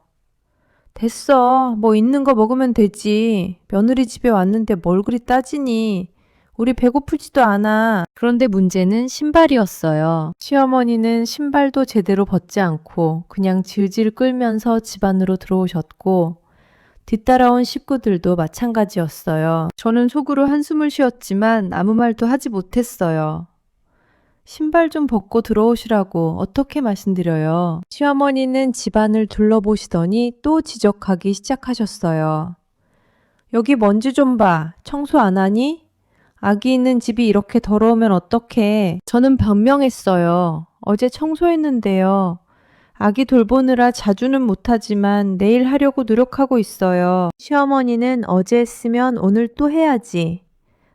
됐어. 뭐 있는 거 먹으면 되지. 며느리 집에 왔는데 뭘 그리 따지니. 우리 배고프지도 않아. 그런데 문제는 신발이었어요. 시어머니는 신발도 제대로 벗지 않고 그냥 질질 끌면서 집 안으로 들어오셨고 뒤따라온 식구들도 마찬가지였어요. 저는 속으로 한숨을 쉬었지만 아무 말도 하지 못했어요. 신발 좀 벗고 들어오시라고 어떻게 말씀드려요. 시어머니는 집안을 둘러보시더니 또 지적하기 시작하셨어요. 여기 먼지 좀 봐. 청소 안 하니? 아기 있는 집이 이렇게 더러우면 어떡해. 저는 변명했어요. 어제 청소했는데요. 아기 돌보느라 자주는 못하지만 내일 하려고 노력하고 있어요. 시어머니는 어제 했으면 오늘 또 해야지.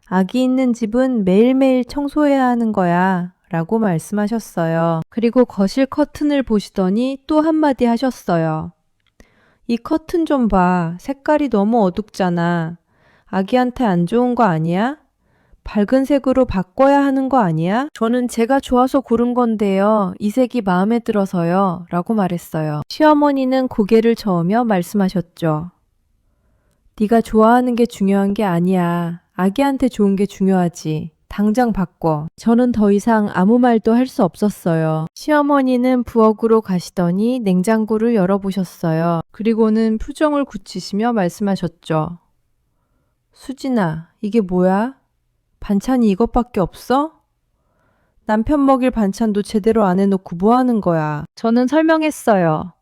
아기 있는 집은 매일매일 청소해야 하는 거야. 라고 말씀하셨어요. 그리고 거실 커튼을 보시더니 또 한마디 하셨어요. 이 커튼 좀 봐. 색깔이 너무 어둡잖아. 아기한테 안 좋은 거 아니야? 밝은 색으로 바꿔야 하는 거 아니야? 저는 제가 좋아서 고른 건데요. 이 색이 마음에 들어서요. 라고 말했어요. 시어머니는 고개를 저으며 말씀하셨죠. 네가 좋아하는 게 중요한 게 아니야. 아기한테 좋은 게 중요하지. 당장 바꿔. 저는 더 이상 아무 말도 할 수 없었어요. 시어머니는 부엌으로 가시더니 냉장고를 열어보셨어요. 그리고는 표정을 굳히시며 말씀하셨죠. 수진아, 이게 뭐야? 반찬이 이것밖에 없어? 남편 먹일 반찬도 제대로 안 해놓고 뭐 하는 거야? 저는 설명했어요.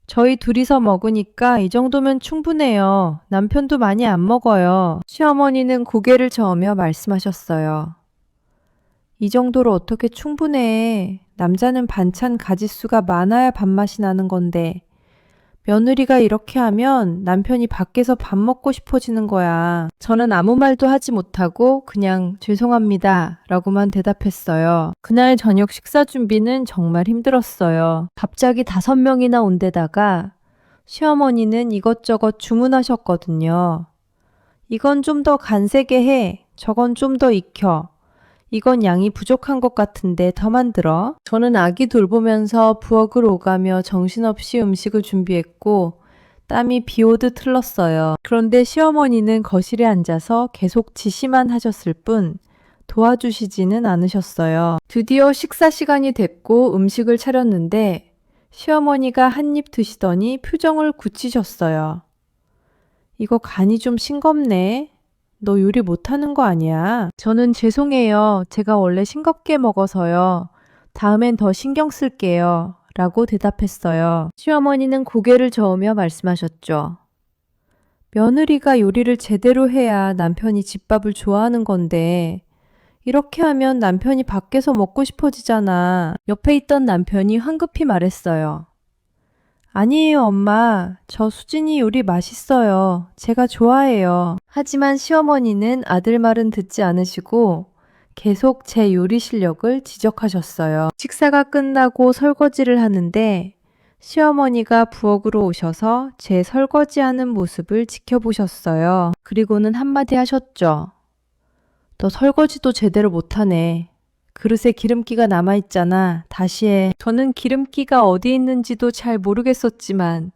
저희 둘이서 먹으니까 이 정도면 충분해요. 남편도 많이 안 먹어요. 시어머니는 고개를 저으며 말씀하셨어요. 이 정도로 어떻게 충분해. 남자는 반찬 가짓수가 많아야 밥맛이 나는 건데. 며느리가 이렇게 하면 남편이 밖에서 밥 먹고 싶어지는 거야. 저는 아무 말도 하지 못하고 그냥 죄송합니다 라고만 대답했어요. 그날 저녁 식사 준비는 정말 힘들었어요. 갑자기 5명이나 온 데다가 시어머니는 이것저것 주문하셨거든요. 이건 좀 더 간세게 해. 저건 좀 더 익혀. 이건 양이 부족한 것 같은데 더 만들어. 저는 아기 돌보면서 부엌을 오가며 정신없이 음식을 준비했고 땀이 비 오듯 흘렀어요. 그런데 시어머니는 거실에 앉아서 계속 지시만 하셨을 뿐 도와주시지는 않으셨어요. 드디어 식사 시간이 됐고 음식을 차렸는데 시어머니가 한 입 드시더니 표정을 굳히셨어요. 이거 간이 좀 싱겁네. 너 요리 못하는 거 아니야? 저는 죄송해요. 제가 원래 싱겁게 먹어서요. 다음엔 더 신경 쓸게요. 라고 대답했어요. 시어머니는 고개를 저으며 말씀하셨죠. 며느리가 요리를 제대로 해야 남편이 집밥을 좋아하는 건데 이렇게 하면 남편이 밖에서 먹고 싶어지잖아. 옆에 있던 남편이 황급히 말했어요. 아니에요, 엄마. 저 수진이 요리 맛있어요. 제가 좋아해요. 하지만 시어머니는 아들 말은 듣지 않으시고 계속 제 요리 실력을 지적하셨어요. 식사가 끝나고 설거지를 하는데 시어머니가 부엌으로 오셔서 제 설거지하는 모습을 지켜보셨어요. 그리고는 한마디 하셨죠. 너 설거지도 제대로 못하네. 그릇에 기름기가 남아있잖아. 다시 해. 저는 기름기가 어디 있는지도 잘 모르겠었지만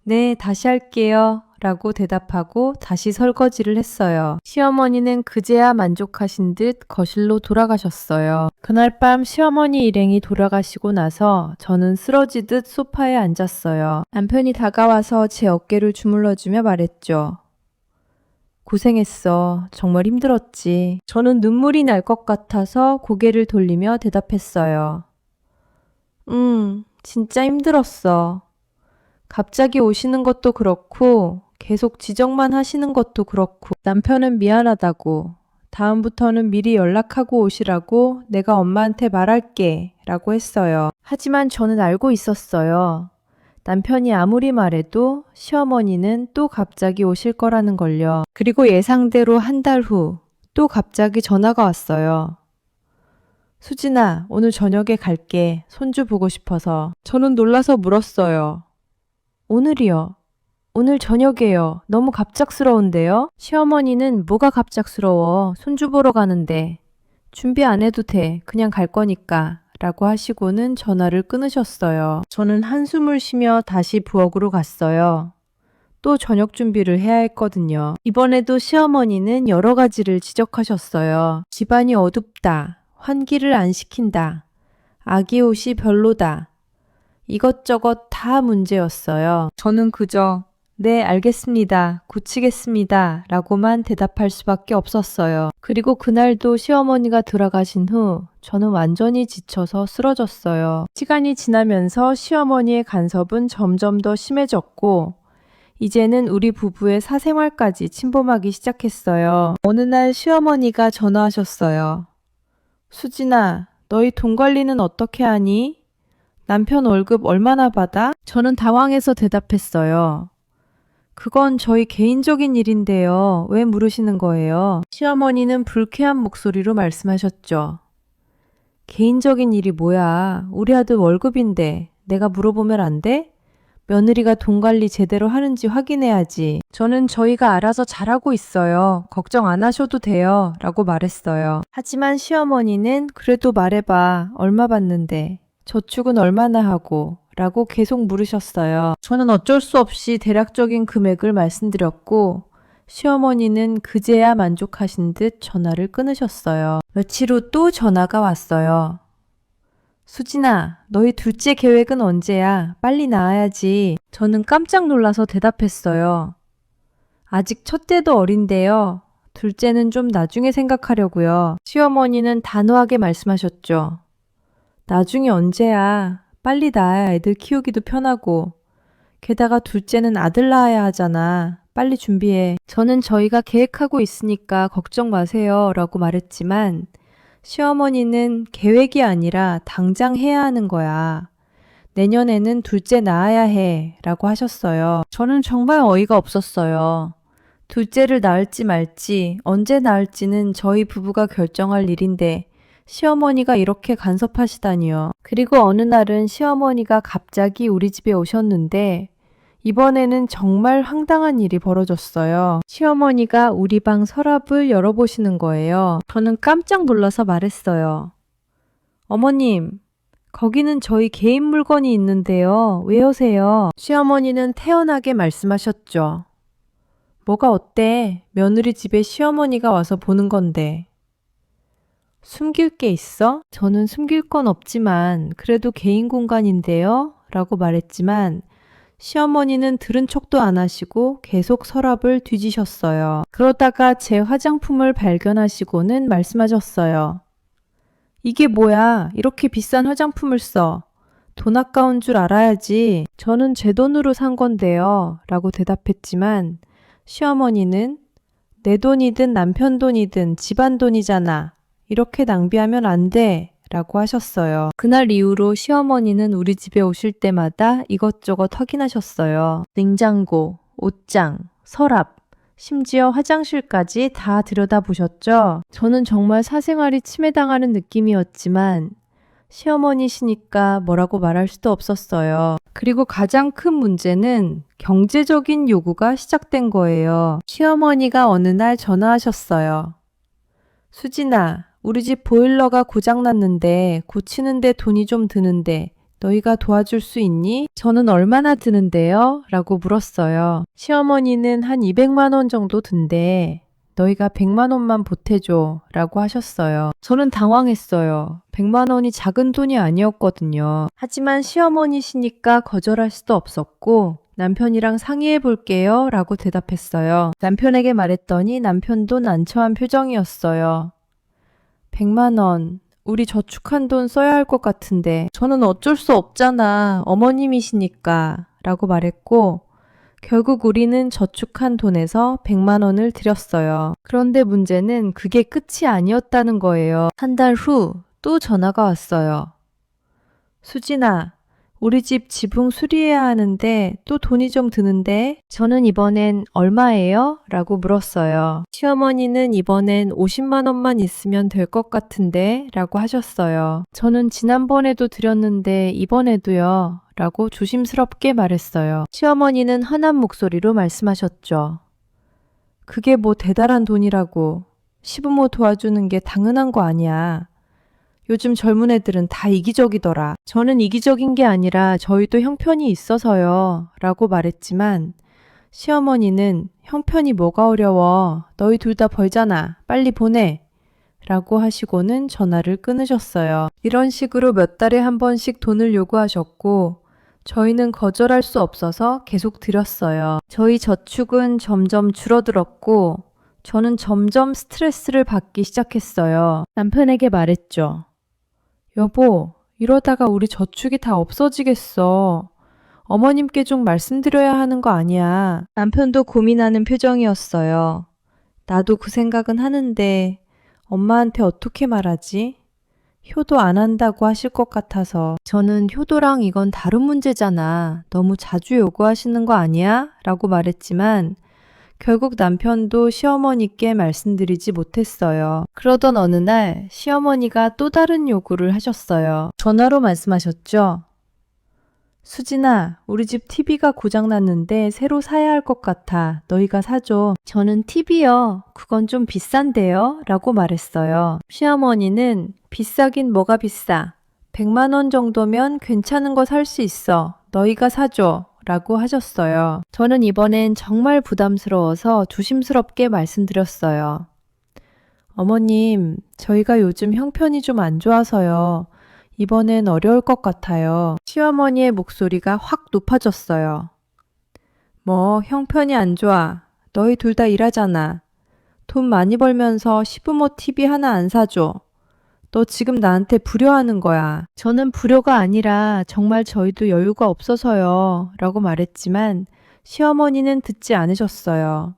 네, 다시 할게요. 라고 대답하고 다시 설거지를 했어요. 시어머니는 그제야 만족하신 듯 거실로 돌아가셨어요. 그날 밤 시어머니 일행이 돌아가시고 나서 저는 쓰러지듯 소파에 앉았어요. 남편이 다가와서 제 어깨를 주물러주며 말했죠. 고생했어. 정말 힘들었지. 저는 눈물이 날 것 같아서 고개를 돌리며 대답했어요. 진짜 힘들었어. 갑자기 오시는 것도 그렇고 계속 지적만 하시는 것도 그렇고 남편은 미안하다고 다음부터는 미리 연락하고 오시라고 내가 엄마한테 말할게 라고 했어요. 하지만 저는 알고 있었어요. 남편이 아무리 말해도 시어머니는 또 갑자기 오실 거라는 걸요. 그리고 예상대로 한 달 후 또 갑자기 전화가 왔어요. 수진아, 오늘 저녁에 갈게. 손주 보고 싶어서. 저는 놀라서 물었어요. 오늘이요? 오늘 저녁에요. 너무 갑작스러운데요? 시어머니는 뭐가 갑작스러워. 손주 보러 가는데. 준비 안 해도 돼. 그냥 갈 거니까. 라고 하시고는 전화를 끊으셨어요. 저는 한숨을 쉬며 다시 부엌으로 갔어요. 또 저녁 준비를 해야 했거든요. 이번에도 시어머니는 여러 가지를 지적하셨어요. 집안이 어둡다. 환기를 안 시킨다. 아기 옷이 별로다. 이것저것 다 문제였어요. 저는 그저 네, 알겠습니다. 고치겠습니다. 라고만 대답할 수밖에 없었어요. 그리고 그날도 시어머니가 들어가신 후 저는 완전히 지쳐서 쓰러졌어요. 시간이 지나면서 시어머니의 간섭은 점점 더 심해졌고 이제는 우리 부부의 사생활까지 침범하기 시작했어요. 어느 날 시어머니가 전화하셨어요. 수진아, 너희 돈 관리는 어떻게 하니? 남편 월급 얼마나 받아? 저는 당황해서 대답했어요. 그건 저희 개인적인 일인데요. 왜 물으시는 거예요? 시어머니는 불쾌한 목소리로 말씀하셨죠. 개인적인 일이 뭐야? 우리 아들 월급인데 내가 물어보면 안 돼? 며느리가 돈 관리 제대로 하는지 확인해야지. 저는 저희가 알아서 잘하고 있어요. 걱정 안 하셔도 돼요. 라고 말했어요. 하지만 시어머니는 그래도 말해봐. 얼마 받는데? 저축은 얼마나 하고? 라고 계속 물으셨어요. 저는 어쩔 수 없이 대략적인 금액을 말씀드렸고 시어머니는 그제야 만족하신 듯 전화를 끊으셨어요. 며칠 후 또 전화가 왔어요. 수진아, 너희 둘째 계획은 언제야? 빨리 낳아야지. 저는 깜짝 놀라서 대답했어요. 아직 첫째도 어린데요. 둘째는 좀 나중에 생각하려고요. 시어머니는 단호하게 말씀하셨죠. 나중에 언제야? 빨리 낳아야 애들 키우기도 편하고. 게다가 둘째는 아들 낳아야 하잖아. 빨리 준비해. 저는 저희가 계획하고 있으니까 걱정 마세요. 라고 말했지만 시어머니는 계획이 아니라 당장 해야 하는 거야. 내년에는 둘째 낳아야 해. 라고 하셨어요. 저는 정말 어이가 없었어요. 둘째를 낳을지 말지, 언제 낳을지는 저희 부부가 결정할 일인데 시어머니가 이렇게 간섭하시다니요. 그리고 어느 날은 시어머니가 갑자기 우리 집에 오셨는데 이번에는 정말 황당한 일이 벌어졌어요. 시어머니가 우리 방 서랍을 열어보시는 거예요. 저는 깜짝 놀라서 말했어요. 어머님, 거기는 저희 개인 물건이 있는데요. 왜 오세요? 시어머니는 태연하게 말씀하셨죠. 뭐가 어때? 며느리 집에 시어머니가 와서 보는 건데. 숨길 게 있어? 저는 숨길 건 없지만 그래도 개인 공간인데요. 라고 말했지만 시어머니는 들은 척도 안 하시고 계속 서랍을 뒤지셨어요. 그러다가 제 화장품을 발견하시고는 말씀하셨어요. 이게 뭐야? 이렇게 비싼 화장품을 써. 돈 아까운 줄 알아야지. 저는 제 돈으로 산 건데요. 라고 대답했지만 시어머니는 내 돈이든 남편 돈이든 집안 돈이잖아. 이렇게 낭비하면 안 돼. 라고 하셨어요. 그날 이후로 시어머니는 우리 집에 오실 때마다 이것저것 확인하셨어요. 냉장고, 옷장, 서랍, 심지어 화장실까지 다 들여다보셨죠? 저는 정말 사생활이 침해당하는 느낌이었지만 시어머니시니까 뭐라고 말할 수도 없었어요. 그리고 가장 큰 문제는 경제적인 요구가 시작된 거예요. 시어머니가 어느 날 전화하셨어요. 수진아, 우리 집 보일러가 고장났는데 고치는데 돈이 좀 드는데 너희가 도와줄 수 있니? 저는 얼마나 드는데요? 라고 물었어요. 시어머니는 한 200만 원 정도 든대. 너희가 100만 원만 보태줘. 라고 하셨어요. 저는 당황했어요. 100만 원이 작은 돈이 아니었거든요. 하지만 시어머니시니까 거절할 수도 없었고 남편이랑 상의해 볼게요. 라고 대답했어요. 남편에게 말했더니 남편도 난처한 표정이었어요. 100만 원, 우리 저축한 돈 써야 할 것 같은데 저는 어쩔 수 없잖아. 어머님이시니까 라고 말했고 결국 우리는 저축한 돈에서 100만 원을 드렸어요. 그런데 문제는 그게 끝이 아니었다는 거예요. 한 달 후 또 전화가 왔어요. 수진아, 우리 집 지붕 수리해야 하는데 또 돈이 좀 드는데 저는 이번엔 얼마예요? 라고 물었어요. 시어머니는 이번엔 50만 원만 있으면 될 것 같은데 라고 하셨어요. 저는 지난번에도 드렸는데 이번에도요 라고 조심스럽게 말했어요. 시어머니는 환한 목소리로 말씀하셨죠. 그게 뭐 대단한 돈이라고. 시부모 도와주는 게 당연한 거 아니야. 요즘 젊은 애들은 다 이기적이더라. 저는 이기적인 게 아니라 저희도 형편이 있어서요. 라고 말했지만 시어머니는 형편이 뭐가 어려워. 너희 둘 다 벌잖아. 빨리 보내. 라고 하시고는 전화를 끊으셨어요. 이런 식으로 몇 달에 한 번씩 돈을 요구하셨고 저희는 거절할 수 없어서 계속 드렸어요. 저희 저축은 점점 줄어들었고 저는 점점 스트레스를 받기 시작했어요. 남편에게 말했죠. 여보, 이러다가 우리 저축이 다 없어지겠어. 어머님께 좀 말씀드려야 하는 거 아니야. 남편도 고민하는 표정이었어요. 나도 그 생각은 하는데 엄마한테 어떻게 말하지? 효도 안 한다고 하실 것 같아서 저는 효도랑 이건 다른 문제잖아. 너무 자주 요구하시는 거 아니야? 라고 말했지만 결국 남편도 시어머니께 말씀드리지 못했어요. 그러던 어느 날 시어머니가 또 다른 요구를 하셨어요. 전화로 말씀하셨죠. 수진아, 우리 집 TV가 고장났는데 새로 사야 할 것 같아. 너희가 사줘. 저는 TV요. 그건 좀 비싼데요? 라고 말했어요. 시어머니는 비싸긴 뭐가 비싸. 100만 원 정도면 괜찮은 거 살 수 있어. 너희가 사줘. 라고 하셨어요. 저는 이번엔 정말 부담스러워서 조심스럽게 말씀드렸어요. 어머님, 저희가 요즘 형편이 좀 안 좋아서요. 이번엔 어려울 것 같아요. 시어머니의 목소리가 확 높아졌어요. 뭐 형편이 안 좋아. 너희 둘 다 일하잖아. 돈 많이 벌면서 시부모 TV 하나 안 사줘. 너 지금 나한테 불효하는 거야. 저는 불효가 아니라 정말 저희도 여유가 없어서요. 라고 말했지만 시어머니는 듣지 않으셨어요.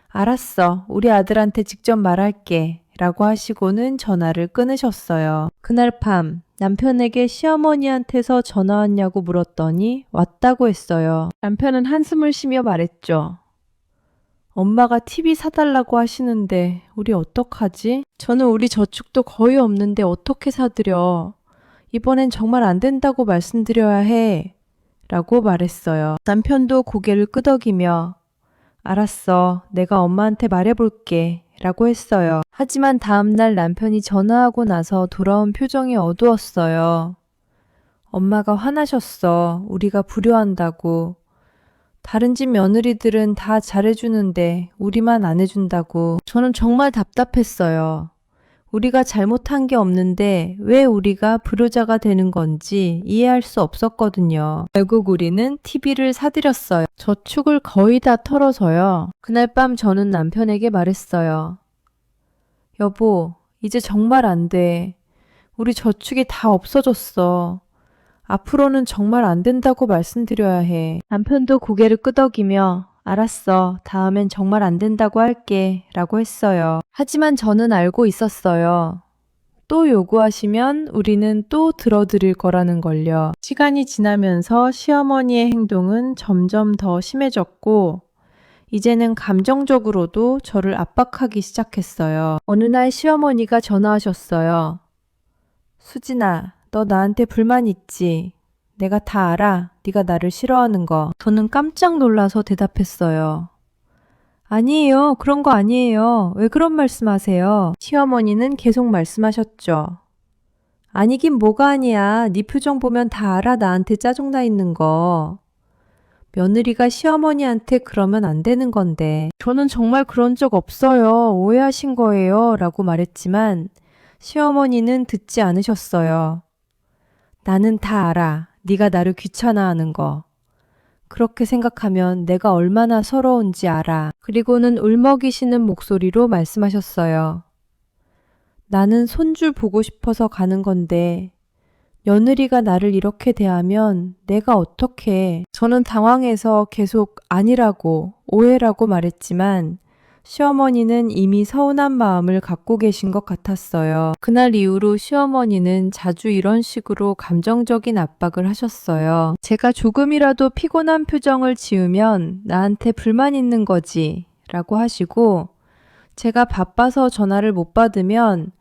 알았어. 우리 아들한테 직접 말할게. 라고 하시고는 전화를 끊으셨어요. 그날 밤 남편에게 시어머니한테서 전화 왔냐고 물었더니 왔다고 했어요. 남편은 한숨을 쉬며 말했죠. 엄마가 TV 사달라고 하시는데 우리 어떡하지? 저는 우리 저축도 거의 없는데 어떻게 사드려? 이번엔 정말 안 된다고 말씀드려야 해. 라고 말했어요. 남편도 고개를 끄덕이며 알았어. 내가 엄마한테 말해볼게. 라고 했어요. 하지만 다음날 남편이 전화하고 나서 돌아온 표정이 어두웠어요. 엄마가 화나셨어. 우리가 불효한다고. 다른 집 며느리들은 다 잘해주는데 우리만 안 해준다고. 저는 정말 답답했어요. 우리가 잘못한 게 없는데 왜 우리가 불효자가 되는 건지 이해할 수 없었거든요. 결국 우리는 TV를 사드렸어요. 저축을 거의 다 털어서요. 그날 밤 저는 남편에게 말했어요. 여보, 이제 정말 안 돼. 우리 저축이 다 없어졌어. 앞으로는 정말 안 된다고 말씀드려야 해. 남편도 고개를 끄덕이며 알았어. 다음엔 정말 안 된다고 할게. 라고 했어요. 하지만 저는 알고 있었어요. 또 요구하시면 우리는 또 들어드릴 거라는 걸요. 시간이 지나면서 시어머니의 행동은 점점 더 심해졌고 이제는 감정적으로도 저를 압박하기 시작했어요. 어느 날 시어머니가 전화하셨어요. 수진아, 너 나한테 불만 있지? 내가 다 알아. 네가 나를 싫어하는 거. 저는 깜짝 놀라서 대답했어요. 아니에요. 그런 거 아니에요. 왜 그런 말씀하세요? 시어머니는 계속 말씀하셨죠. 아니긴 뭐가 아니야. 네 표정 보면 다 알아. 나한테 짜증나 있는 거. 며느리가 시어머니한테 그러면 안 되는 건데. 저는 정말 그런 적 없어요. 오해하신 거예요. 라고 말했지만 시어머니는 듣지 않으셨어요. 나는 다 알아. 네가 나를 귀찮아하는 거. 그렇게 생각하면 내가 얼마나 서러운지 알아. 그리고는 울먹이시는 목소리로 말씀하셨어요. 나는 손주 보고 싶어서 가는 건데 며느리가 나를 이렇게 대하면 내가 어떡해. 저는 당황해서 계속 아니라고, 오해라고 말했지만 시어머니는 이미 서운한 마음을 갖고 계신 것 같았어요. 그날 이후로 시어머니는 자주 이런 식으로 감정적인 압박을 하셨어요. 제가 조금이라도 피곤한 표정을 지으면 나한테 불만 있는 거지 라고 하시고, 제가 바빠서 전화를 못 받으면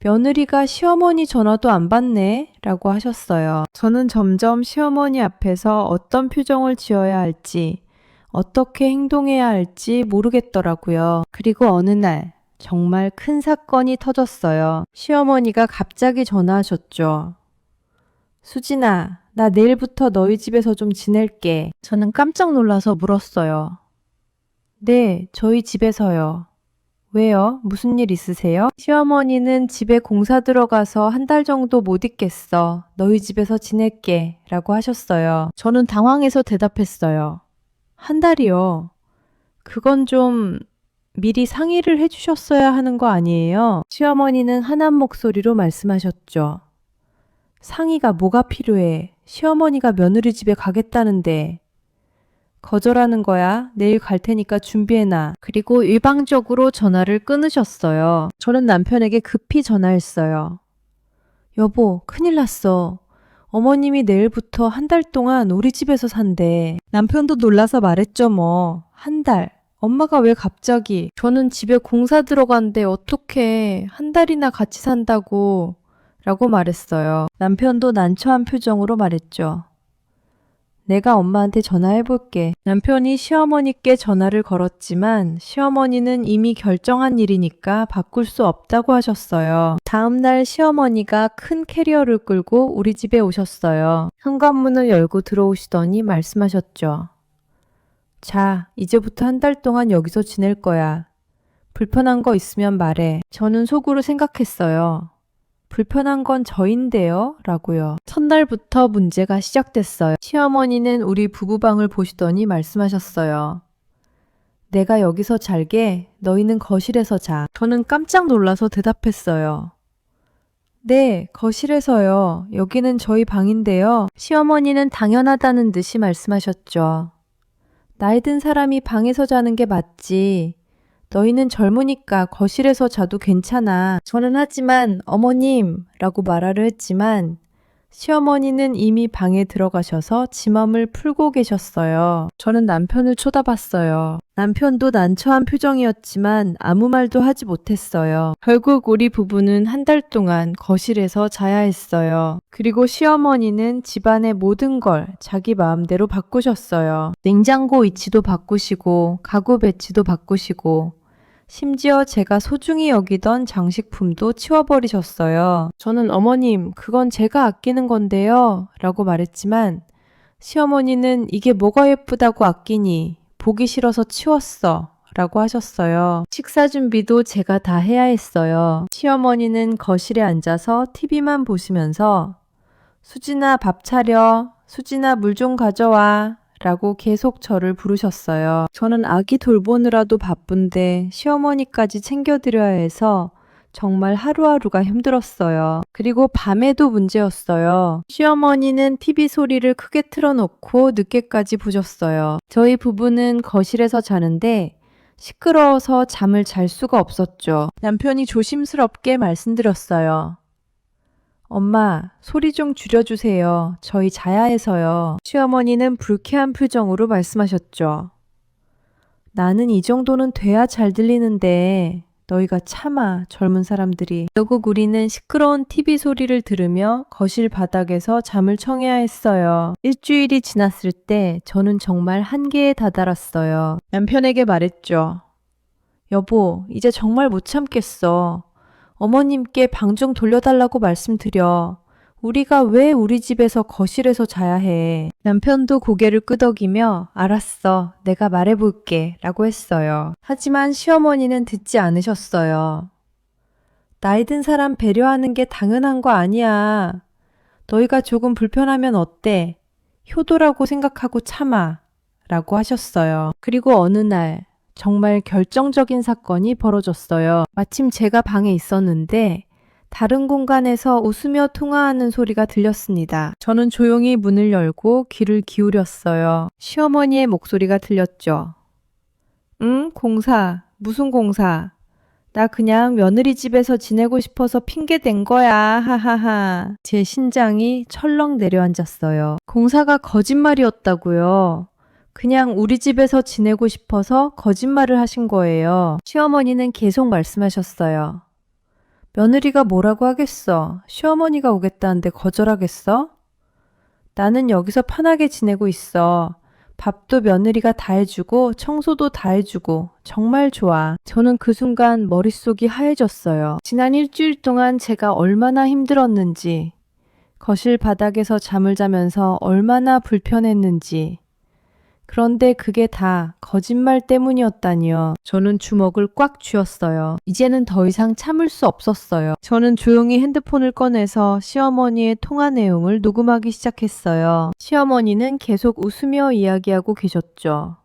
며느리가 시어머니 전화도 안 받네 라고 하셨어요. 저는 점점 시어머니 앞에서 어떤 표정을 지어야 할지, 어떻게 행동해야 할지 모르겠더라고요. 그리고 어느 날 정말 큰 사건이 터졌어요. 시어머니가 갑자기 전화하셨죠. 수진아, 나 내일부터 너희 집에서 좀 지낼게. 저는 깜짝 놀라서 물었어요. 네, 저희 집에서요. 왜요? 무슨 일 있으세요? 시어머니는 집에 공사 들어가서 한 달 정도 못 있겠어. 너희 집에서 지낼게. 라고 하셨어요. 저는 당황해서 대답했어요. 한 달이요. 그건 좀 미리 상의를 해주셨어야 하는 거 아니에요? 시어머니는 한한 목소리로 말씀하셨죠. 상의가 뭐가 필요해? 시어머니가 며느리 집에 가겠다는데. 거절하는 거야. 내일 갈 테니까 준비해놔. 그리고 일방적으로 전화를 끊으셨어요. 저는 남편에게 급히 전화했어요. 여보, 큰일 났어. 어머님이 내일부터 한 달 동안 우리 집에서 산대. 남편도 놀라서 말했죠 뭐. 한 달. 엄마가 왜 갑자기. 저는 집에 공사 들어간대 어떡해. 한 달이나 같이 산다고. 라고 말했어요. 남편도 난처한 표정으로 말했죠. 내가 엄마한테 전화해볼게. 남편이 시어머니께 전화를 걸었지만 시어머니는 이미 결정한 일이니까 바꿀 수 없다고 하셨어요. 다음날 시어머니가 큰 캐리어를 끌고 우리 집에 오셨어요. 현관문을 열고 들어오시더니 말씀하셨죠. 자, 이제부터 한 달 동안 여기서 지낼 거야. 불편한 거 있으면 말해. 저는 속으로 생각했어요. 불편한 건 저인데요? 라고요. 첫날부터 문제가 시작됐어요. 시어머니는 우리 부부방을 보시더니 말씀하셨어요. 내가 여기서 잘게, 너희는 거실에서 자. 저는 깜짝 놀라서 대답했어요. 네, 거실에서요. 여기는 저희 방인데요. 시어머니는 당연하다는 듯이 말씀하셨죠. 나이 든 사람이 방에서 자는 게 맞지. 너희는 젊으니까 거실에서 자도 괜찮아. 저는 하지만 어머님 라고 말하려 했지만 시어머니는 이미 방에 들어가셔서 지맘을 풀고 계셨어요. 저는 남편을 쳐다봤어요. 남편도 난처한 표정이었지만 아무 말도 하지 못했어요. 결국 우리 부부는 한 달 동안 거실에서 자야 했어요. 그리고 시어머니는 집안의 모든 걸 자기 마음대로 바꾸셨어요. 냉장고 위치도 바꾸시고 가구 배치도 바꾸시고 심지어 제가 소중히 여기던 장식품도 치워버리셨어요. 저는 어머님, 그건 제가 아끼는 건데요. 라고 말했지만 시어머니는 이게 뭐가 예쁘다고 아끼니? 보기 싫어서 치웠어. 라고 하셨어요. 식사 준비도 제가 다 해야 했어요. 시어머니는 거실에 앉아서 TV만 보시면서 수진아 밥 차려. 수진아 물 좀 가져와. 라고 계속 저를 부르셨어요. 저는 아기 돌보느라도 바쁜데 시어머니까지 챙겨드려야 해서 정말 하루하루가 힘들었어요. 그리고 밤에도 문제였어요. 시어머니는 TV 소리를 크게 틀어놓고 늦게까지 보셨어요. 저희 부부는 거실에서 자는데 시끄러워서 잠을 잘 수가 없었죠. 남편이 조심스럽게 말씀드렸어요. 엄마, 소리 좀 줄여주세요. 저희 자야 해서요. 시어머니는 불쾌한 표정으로 말씀하셨죠. 나는 이 정도는 돼야 잘 들리는데 너희가 참아, 젊은 사람들이. 결국 우리는 시끄러운 TV 소리를 들으며 거실 바닥에서 잠을 청해야 했어요. 일주일이 지났을 때 저는 정말 한계에 다다랐어요. 남편에게 말했죠. 여보, 이제 정말 못 참겠어. 어머님께 방 좀 돌려달라고 말씀드려. 우리가 왜 우리 집에서 거실에서 자야 해. 남편도 고개를 끄덕이며 알았어. 내가 말해볼게. 라고 했어요. 하지만 시어머니는 듣지 않으셨어요. 나이 든 사람 배려하는 게 당연한 거 아니야. 너희가 조금 불편하면 어때? 효도라고 생각하고 참아. 라고 하셨어요. 그리고 어느 날 정말 결정적인 사건이 벌어졌어요. 마침 제가 방에 있었는데 다른 공간에서 웃으며 통화하는 소리가 들렸습니다. 저는 조용히 문을 열고 귀를 기울였어요. 시어머니의 목소리가 들렸죠. 응? 공사. 무슨 공사? 나 그냥 며느리 집에서 지내고 싶어서 핑계 댄 거야. 하하하. 제 심장이 철렁 내려앉았어요. 공사가 거짓말이었다고요. 그냥 우리 집에서 지내고 싶어서 거짓말을 하신 거예요. 시어머니는 계속 말씀하셨어요. 며느리가 뭐라고 하겠어? 시어머니가 오겠다는데 거절하겠어? 나는 여기서 편하게 지내고 있어. 밥도 며느리가 다 해주고 청소도 다 해주고 정말 좋아. 저는 그 순간 머릿속이 하얘졌어요. 지난 일주일 동안 제가 얼마나 힘들었는지, 거실 바닥에서 잠을 자면서 얼마나 불편했는지, 그런데 그게 다 거짓말 때문이었다니요. 저는 주먹을 꽉 쥐었어요. 이제는 더 이상 참을 수 없었어요. 저는 조용히 핸드폰을 꺼내서 시어머니의 통화 내용을 녹음하기 시작했어요. 시어머니는 계속 웃으며 이야기하고 계셨죠.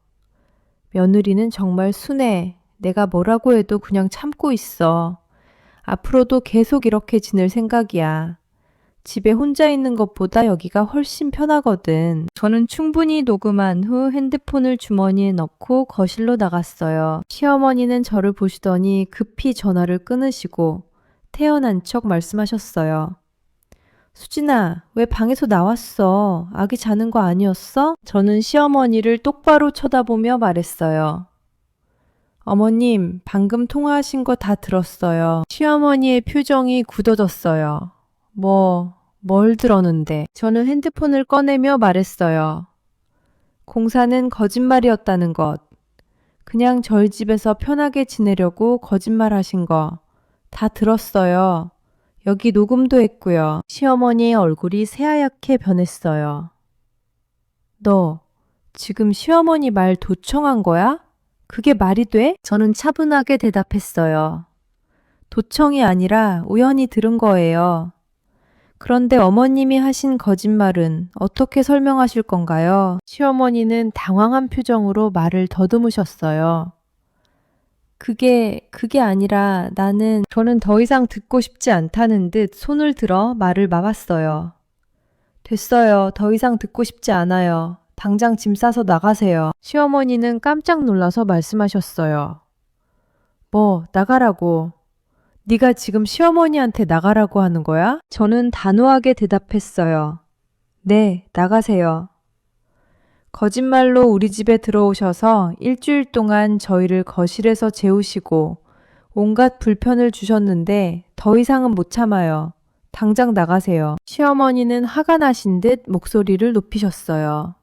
며느리는 정말 순해. 내가 뭐라고 해도 그냥 참고 있어. 앞으로도 계속 이렇게 지낼 생각이야. 집에 혼자 있는 것보다 여기가 훨씬 편하거든. 저는 충분히 녹음한 후 핸드폰을 주머니에 넣고 거실로 나갔어요. 시어머니는 저를 보시더니 급히 전화를 끊으시고 태연한 척 말씀하셨어요. 수진아, 왜 방에서 나왔어? 아기 자는 거 아니었어? 저는 시어머니를 똑바로 쳐다보며 말했어요. 어머님, 방금 통화하신 거 다 들었어요. 시어머니의 표정이 굳어졌어요. 뭘 들었는데? 저는 핸드폰을 꺼내며 말했어요. 공사는 거짓말이었다는 것. 그냥 저희 집에서 편하게 지내려고 거짓말 하신 거. 다 들었어요. 여기 녹음도 했고요. 시어머니의 얼굴이 새하얗게 변했어요. 너 지금 시어머니 말 도청한 거야? 그게 말이 돼? 저는 차분하게 대답했어요. 도청이 아니라 우연히 들은 거예요. 그런데 어머님이 하신 거짓말은 어떻게 설명하실 건가요? 시어머니는 당황한 표정으로 말을 더듬으셨어요. 그게 아니라 저는 더 이상 듣고 싶지 않다는 듯 손을 들어 말을 막았어요. 됐어요. 더 이상 듣고 싶지 않아요. 당장 짐 싸서 나가세요. 시어머니는 깜짝 놀라서 말씀하셨어요. 뭐, 나가라고. 네가 지금 시어머니한테 나가라고 하는 거야? 저는 단호하게 대답했어요. 네, 나가세요. 거짓말로 우리 집에 들어오셔서 일주일 동안 저희를 거실에서 재우시고 온갖 불편을 주셨는데 더 이상은 못 참아요. 당장 나가세요. 시어머니는 화가 나신 듯 목소리를 높이셨어요.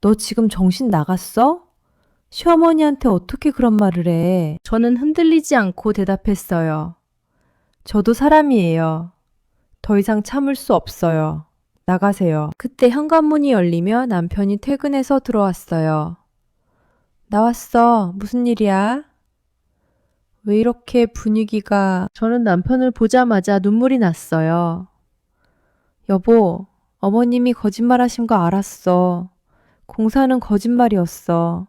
너 지금 정신 나갔어? 시어머니한테 어떻게 그런 말을 해? 저는 흔들리지 않고 대답했어요. 저도 사람이에요. 더 이상 참을 수 없어요. 나가세요. 그때 현관문이 열리며 남편이 퇴근해서 들어왔어요. 나왔어. 무슨 일이야? 왜 이렇게 분위기가... 저는 남편을 보자마자 눈물이 났어요. 여보, 어머님이 거짓말하신 거 알았어. 공사는 거짓말이었어.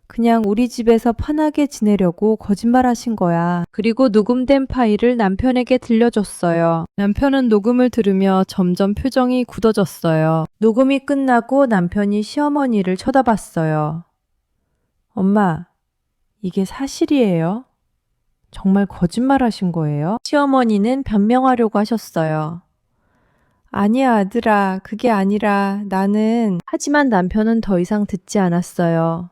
그냥 우리 집에서 편하게 지내려고 거짓말하신 거야. 그리고 녹음된 파일을 남편에게 들려줬어요. 남편은 녹음을 들으며 점점 표정이 굳어졌어요. 녹음이 끝나고 남편이 시어머니를 쳐다봤어요. 엄마, 이게 사실이에요? 정말 거짓말하신 거예요? 시어머니는 변명하려고 하셨어요. 아니야, 아들아. 그게 아니라 나는... 하지만 남편은 더 이상 듣지 않았어요.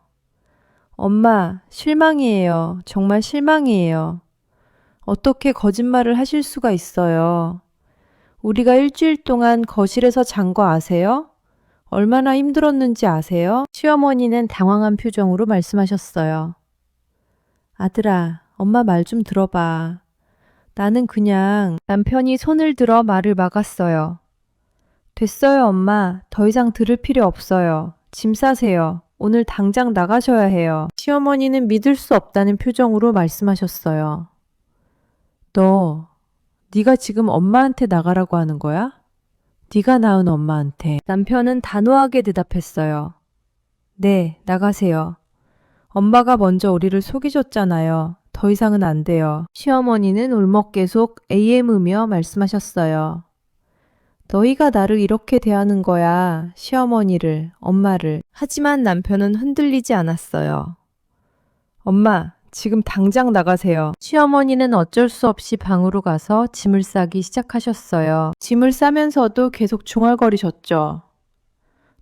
엄마, 실망이에요. 정말 실망이에요. 어떻게 거짓말을 하실 수가 있어요. 우리가 일주일 동안 거실에서 잔 거 아세요? 얼마나 힘들었는지 아세요? 시어머니는 당황한 표정으로 말씀하셨어요. 아들아, 엄마 말 좀 들어봐. 나는 그냥... 남편이 손을 들어 말을 막았어요. 됐어요, 엄마. 더 이상 들을 필요 없어요. 짐 싸세요. 오늘 당장 나가셔야 해요. 시어머니는 믿을 수 없다는 표정으로 말씀하셨어요. 네가 지금 엄마한테 나가라고 하는 거야? 네가 낳은 엄마한테. 남편은 단호하게 대답했어요. 네, 나가세요. 엄마가 먼저 우리를 속이셨잖아요. 더 이상은 안 돼요. 시어머니는 울먹계속 AM으며 말씀하셨어요. 너희가 나를 이렇게 대하는 거야. 시어머니를, 엄마를. 하지만 남편은 흔들리지 않았어요. 엄마, 지금 당장 나가세요. 시어머니는 어쩔 수 없이 방으로 가서 짐을 싸기 시작하셨어요. 짐을 싸면서도 계속 중얼거리셨죠.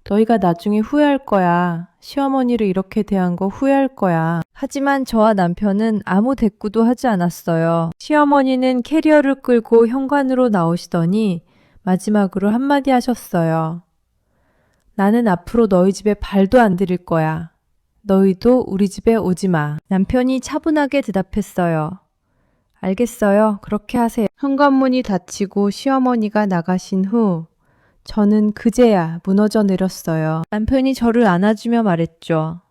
너희가 나중에 후회할 거야. 시어머니를 이렇게 대한 거 후회할 거야. 하지만 저와 남편은 아무 대꾸도 하지 않았어요. 시어머니는 캐리어를 끌고 현관으로 나오시더니 마지막으로 한마디 하셨어요. 나는 앞으로 너희 집에 발도 안 들일 거야. 너희도 우리 집에 오지 마. 남편이 차분하게 대답했어요. 알겠어요. 그렇게 하세요. 현관문이 닫히고 시어머니가 나가신 후 저는 그제야 무너져 내렸어요. 남편이 저를 안아주며 말했죠.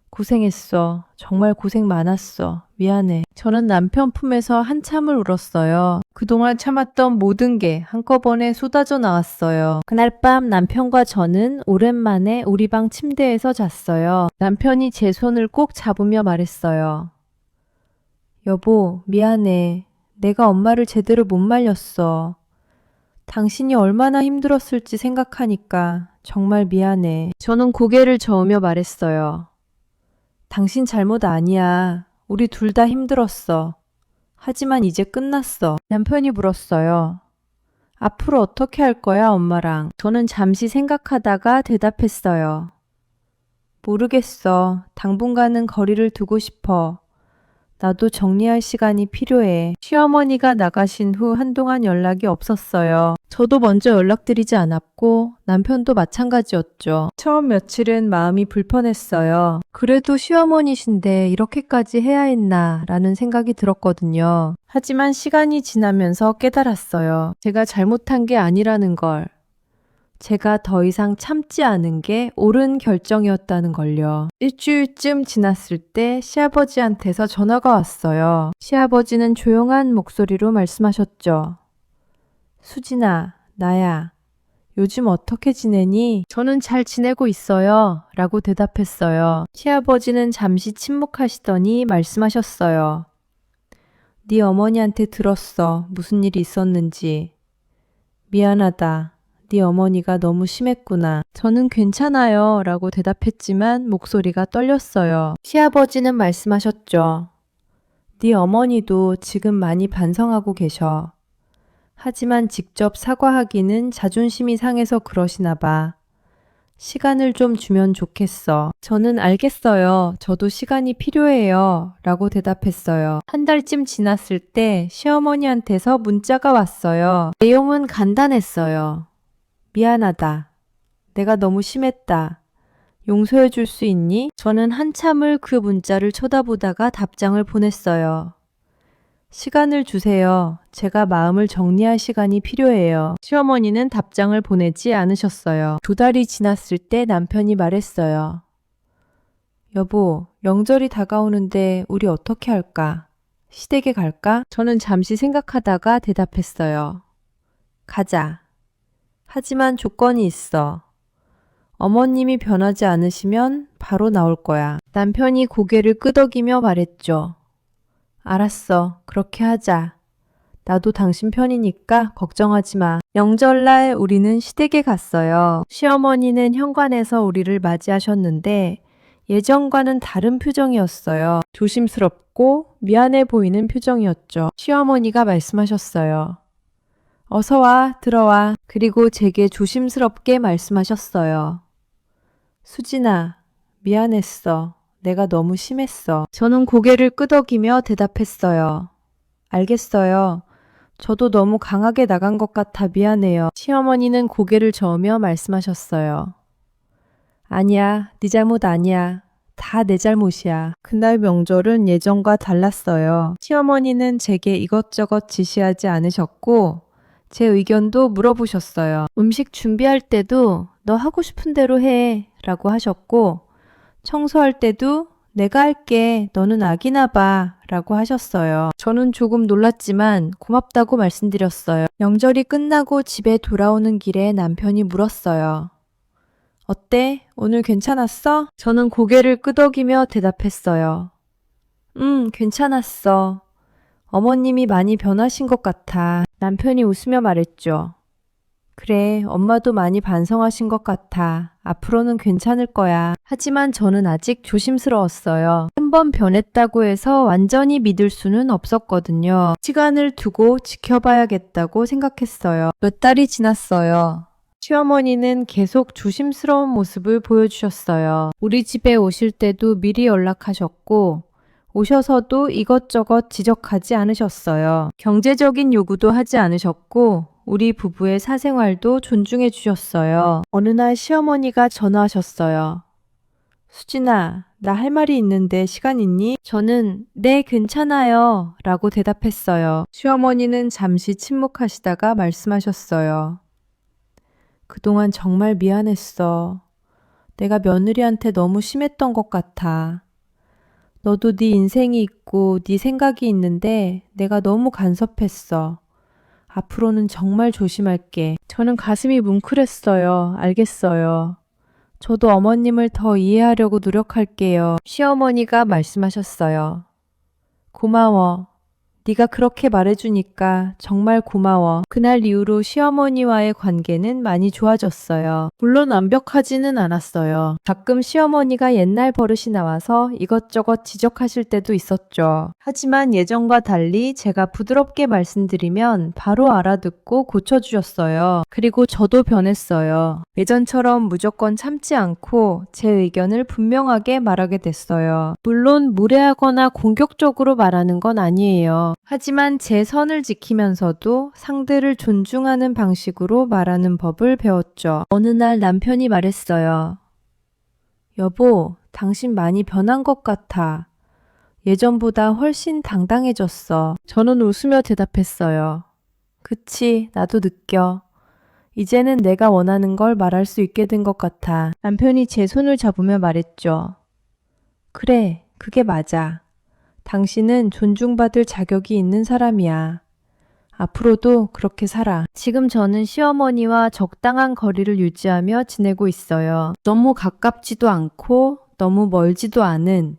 고생했어. 정말 고생 많았어. 미안해. 저는 남편 품에서 한참을 울었어요. 그동안 참았던 모든 게 한꺼번에 쏟아져 나왔어요. 그날 밤 남편과 저는 오랜만에 우리 방 침대에서 잤어요. 남편이 제 손을 꼭 잡으며 말했어요. 여보, 미안해. 내가 엄마를 제대로 못 말렸어. 당신이 얼마나 힘들었을지 생각하니까 정말 미안해. 저는 고개를 저으며 말했어요. 당신 잘못 아니야. 우리 둘 다 힘들었어. 하지만 이제 끝났어. 남편이 물었어요. 앞으로 어떻게 할 거야, 엄마랑? 저는 잠시 생각하다가 대답했어요. 모르겠어. 당분간은 거리를 두고 싶어. 나도 정리할 시간이 필요해. 시어머니가 나가신 후 한동안 연락이 없었어요. 저도 먼저 연락드리지 않았고 남편도 마찬가지였죠. 처음 며칠은 마음이 불편했어요. 그래도 시어머니신데 이렇게까지 해야 했나 라는 생각이 들었거든요. 하지만 시간이 지나면서 깨달았어요. 제가 잘못한 게 아니라는 걸. 제가 더 이상 참지 않은 게 옳은 결정이었다는 걸요. 일주일쯤 지났을 때 시아버지한테서 전화가 왔어요. 시아버지는 조용한 목소리로 말씀하셨죠. 수진아, 나야. 요즘 어떻게 지내니? 저는 잘 지내고 있어요. 라고 대답했어요. 시아버지는 잠시 침묵하시더니 말씀하셨어요. 네 어머니한테 들었어. 무슨 일이 있었는지. 미안하다. 네 어머니가 너무 심했구나. 저는 괜찮아요. 라고 대답했지만 목소리가 떨렸어요. 시아버지는 말씀하셨죠. 네 어머니도 지금 많이 반성하고 계셔. 하지만 직접 사과하기는 자존심이 상해서 그러시나 봐. 시간을 좀 주면 좋겠어. 저는 알겠어요. 저도 시간이 필요해요. 라고 대답했어요. 한 달쯤 지났을 때 시어머니한테서 문자가 왔어요. 내용은 간단했어요. 미안하다. 내가 너무 심했다. 용서해 줄 수 있니? 저는 한참을 그 문자를 쳐다보다가 답장을 보냈어요. 시간을 주세요. 제가 마음을 정리할 시간이 필요해요. 시어머니는 답장을 보내지 않으셨어요. 2달이 지났을 때 남편이 말했어요. 여보, 명절이 다가오는데 우리 어떻게 할까? 시댁에 갈까? 저는 잠시 생각하다가 대답했어요. 가자. 하지만 조건이 있어. 어머님이 변하지 않으시면 바로 나올 거야. 남편이 고개를 끄덕이며 말했죠. 알았어. 그렇게 하자. 나도 당신 편이니까 걱정하지 마. 명절날 우리는 시댁에 갔어요. 시어머니는 현관에서 우리를 맞이하셨는데 예전과는 다른 표정이었어요. 조심스럽고 미안해 보이는 표정이었죠. 시어머니가 말씀하셨어요. 어서 와, 들어와. 그리고 제게 조심스럽게 말씀하셨어요. 수진아, 미안했어. 내가 너무 심했어. 저는 고개를 끄덕이며 대답했어요. 알겠어요. 저도 너무 강하게 나간 것 같아 미안해요. 시어머니는 고개를 저으며 말씀하셨어요. 아니야, 네 잘못 아니야. 다 내 잘못이야. 그날 명절은 예전과 달랐어요. 시어머니는 제게 이것저것 지시하지 않으셨고 제 의견도 물어보셨어요. 음식 준비할 때도 너 하고 싶은 대로 해 라고 하셨고 청소할 때도 내가 할게 너는 아기나 봐 라고 하셨어요. 저는 조금 놀랐지만 고맙다고 말씀드렸어요. 명절이 끝나고 집에 돌아오는 길에 남편이 물었어요. 어때? 오늘 괜찮았어? 저는 고개를 끄덕이며 대답했어요. 괜찮았어. 어머님이 많이 변하신 것 같아. 남편이 웃으며 말했죠. 그래, 엄마도 많이 반성하신 것 같아. 앞으로는 괜찮을 거야. 하지만 저는 아직 조심스러웠어요. 한 번 변했다고 해서 완전히 믿을 수는 없었거든요. 시간을 두고 지켜봐야겠다고 생각했어요. 몇 달이 지났어요. 시어머니는 계속 조심스러운 모습을 보여주셨어요. 우리 집에 오실 때도 미리 연락하셨고, 오셔서도 이것저것 지적하지 않으셨어요. 경제적인 요구도 하지 않으셨고, 우리 부부의 사생활도 존중해 주셨어요. 어느 날 시어머니가 전화하셨어요. 수진아, 나 할 말이 있는데 시간 있니? 저는 네, 괜찮아요. 라고 대답했어요. 시어머니는 잠시 침묵하시다가 말씀하셨어요. 그동안 정말 미안했어. 내가 며느리한테 너무 심했던 것 같아. 너도 네 인생이 있고 네 생각이 있는데 내가 너무 간섭했어. 앞으로는 정말 조심할게. 저는 가슴이 뭉클했어요. 알겠어요. 저도 어머님을 더 이해하려고 노력할게요. 시어머니가 말씀하셨어요. 고마워. 네가 그렇게 말해주니까 정말 고마워. 그날 이후로 시어머니와의 관계는 많이 좋아졌어요. 물론 완벽하지는 않았어요. 가끔 시어머니가 옛날 버릇이 나와서 이것저것 지적하실 때도 있었죠. 하지만 예전과 달리 제가 부드럽게 말씀드리면 바로 알아듣고 고쳐주셨어요. 그리고 저도 변했어요. 예전처럼 무조건 참지 않고 제 의견을 분명하게 말하게 됐어요. 물론 무례하거나 공격적으로 말하는 건 아니에요. 하지만 제 선을 지키면서도 상대를 존중하는 방식으로 말하는 법을 배웠죠. 어느 날 남편이 말했어요. 여보, 당신 많이 변한 것 같아. 예전보다 훨씬 당당해졌어. 저는 웃으며 대답했어요. 그치, 나도 느껴. 이제는 내가 원하는 걸 말할 수 있게 된 것 같아. 남편이 제 손을 잡으며 말했죠. 그래, 그게 맞아. 당신은 존중받을 자격이 있는 사람이야. 앞으로도 그렇게 살아. 지금 저는 시어머니와 적당한 거리를 유지하며 지내고 있어요. 너무 가깝지도 않고 너무 멀지도 않은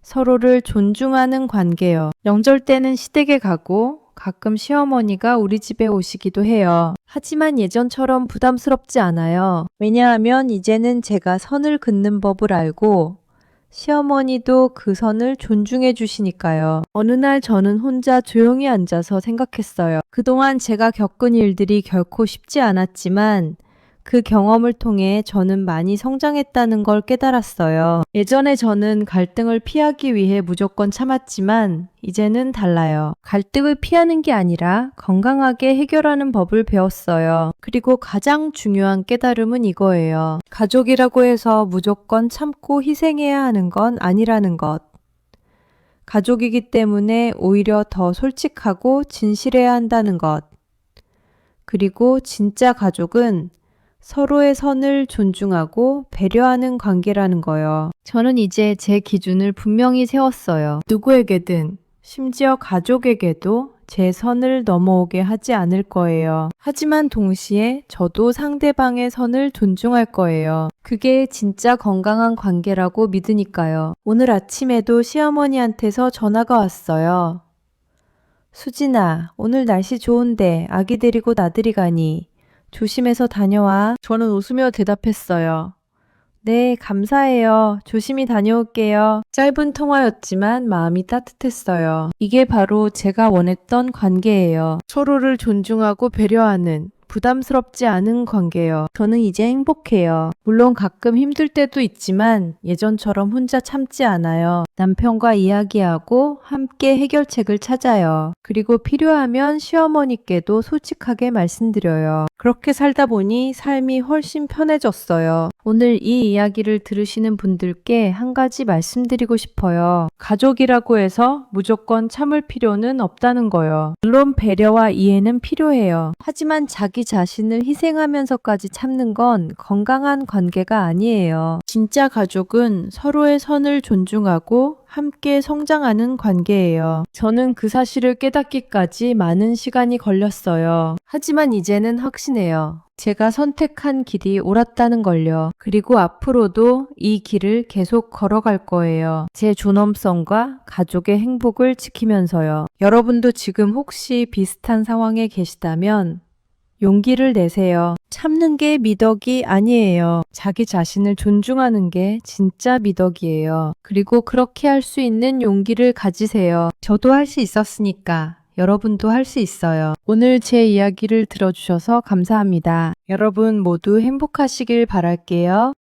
서로를 존중하는 관계요. 명절 때는 시댁에 가고 가끔 시어머니가 우리 집에 오시기도 해요. 하지만 예전처럼 부담스럽지 않아요. 왜냐하면 이제는 제가 선을 긋는 법을 알고 시어머니도 그 선을 존중해 주시니까요. 어느 날 저는 혼자 조용히 앉아서 생각했어요. 그동안 제가 겪은 일들이 결코 쉽지 않았지만 그 경험을 통해 저는 많이 성장했다는 걸 깨달았어요. 예전에 저는 갈등을 피하기 위해 무조건 참았지만 이제는 달라요. 갈등을 피하는 게 아니라 건강하게 해결하는 법을 배웠어요. 그리고 가장 중요한 깨달음은 이거예요. 가족이라고 해서 무조건 참고 희생해야 하는 건 아니라는 것. 가족이기 때문에 오히려 더 솔직하고 진실해야 한다는 것. 그리고 진짜 가족은 서로의 선을 존중하고 배려하는 관계라는 거요. 저는 이제 제 기준을 분명히 세웠어요. 누구에게든, 심지어 가족에게도 제 선을 넘어오게 하지 않을 거예요. 하지만 동시에 저도 상대방의 선을 존중할 거예요. 그게 진짜 건강한 관계라고 믿으니까요. 오늘 아침에도 시어머니한테서 전화가 왔어요. 수진아, 오늘 날씨 좋은데 아기 데리고 나들이 가니? 조심해서 다녀와. 저는 웃으며 대답했어요. 네, 감사해요. 조심히 다녀올게요. 짧은 통화였지만 마음이 따뜻했어요. 이게 바로 제가 원했던 관계예요. 서로를 존중하고 배려하는 부담스럽지 않은 관계요. 저는 이제 행복해요. 물론 가끔 힘들 때도 있지만 예전처럼 혼자 참지 않아요. 남편과 이야기하고 함께 해결책을 찾아요. 그리고 필요하면 시어머니께도 솔직하게 말씀드려요. 그렇게 살다 보니 삶이 훨씬 편해졌어요. 오늘 이 이야기를 들으시는 분들께 한 가지 말씀드리고 싶어요. 가족이라고 해서 무조건 참을 필요는 없다는 거요. 물론 배려와 이해는 필요해요. 하지만 자기 자신을 희생하면서까지 참는 건 건강한 관계가 아니에요. 진짜 가족은 서로의 선을 존중하고 함께 성장하는 관계예요. 저는 그 사실을 깨닫기까지 많은 시간이 걸렸어요. 하지만 이제는 확신해요. 제가 선택한 길이 옳았다는 걸요. 그리고 앞으로도 이 길을 계속 걸어갈 거예요. 제 존엄성과 가족의 행복을 지키면서요. 여러분도 지금 혹시 비슷한 상황에 계시다면 용기를 내세요. 참는 게 미덕이 아니에요. 자기 자신을 존중하는 게 진짜 미덕이에요. 그리고 그렇게 할 수 있는 용기를 가지세요. 저도 할 수 있었으니까 여러분도 할 수 있어요. 오늘 제 이야기를 들어주셔서 감사합니다. 여러분 모두 행복하시길 바랄게요.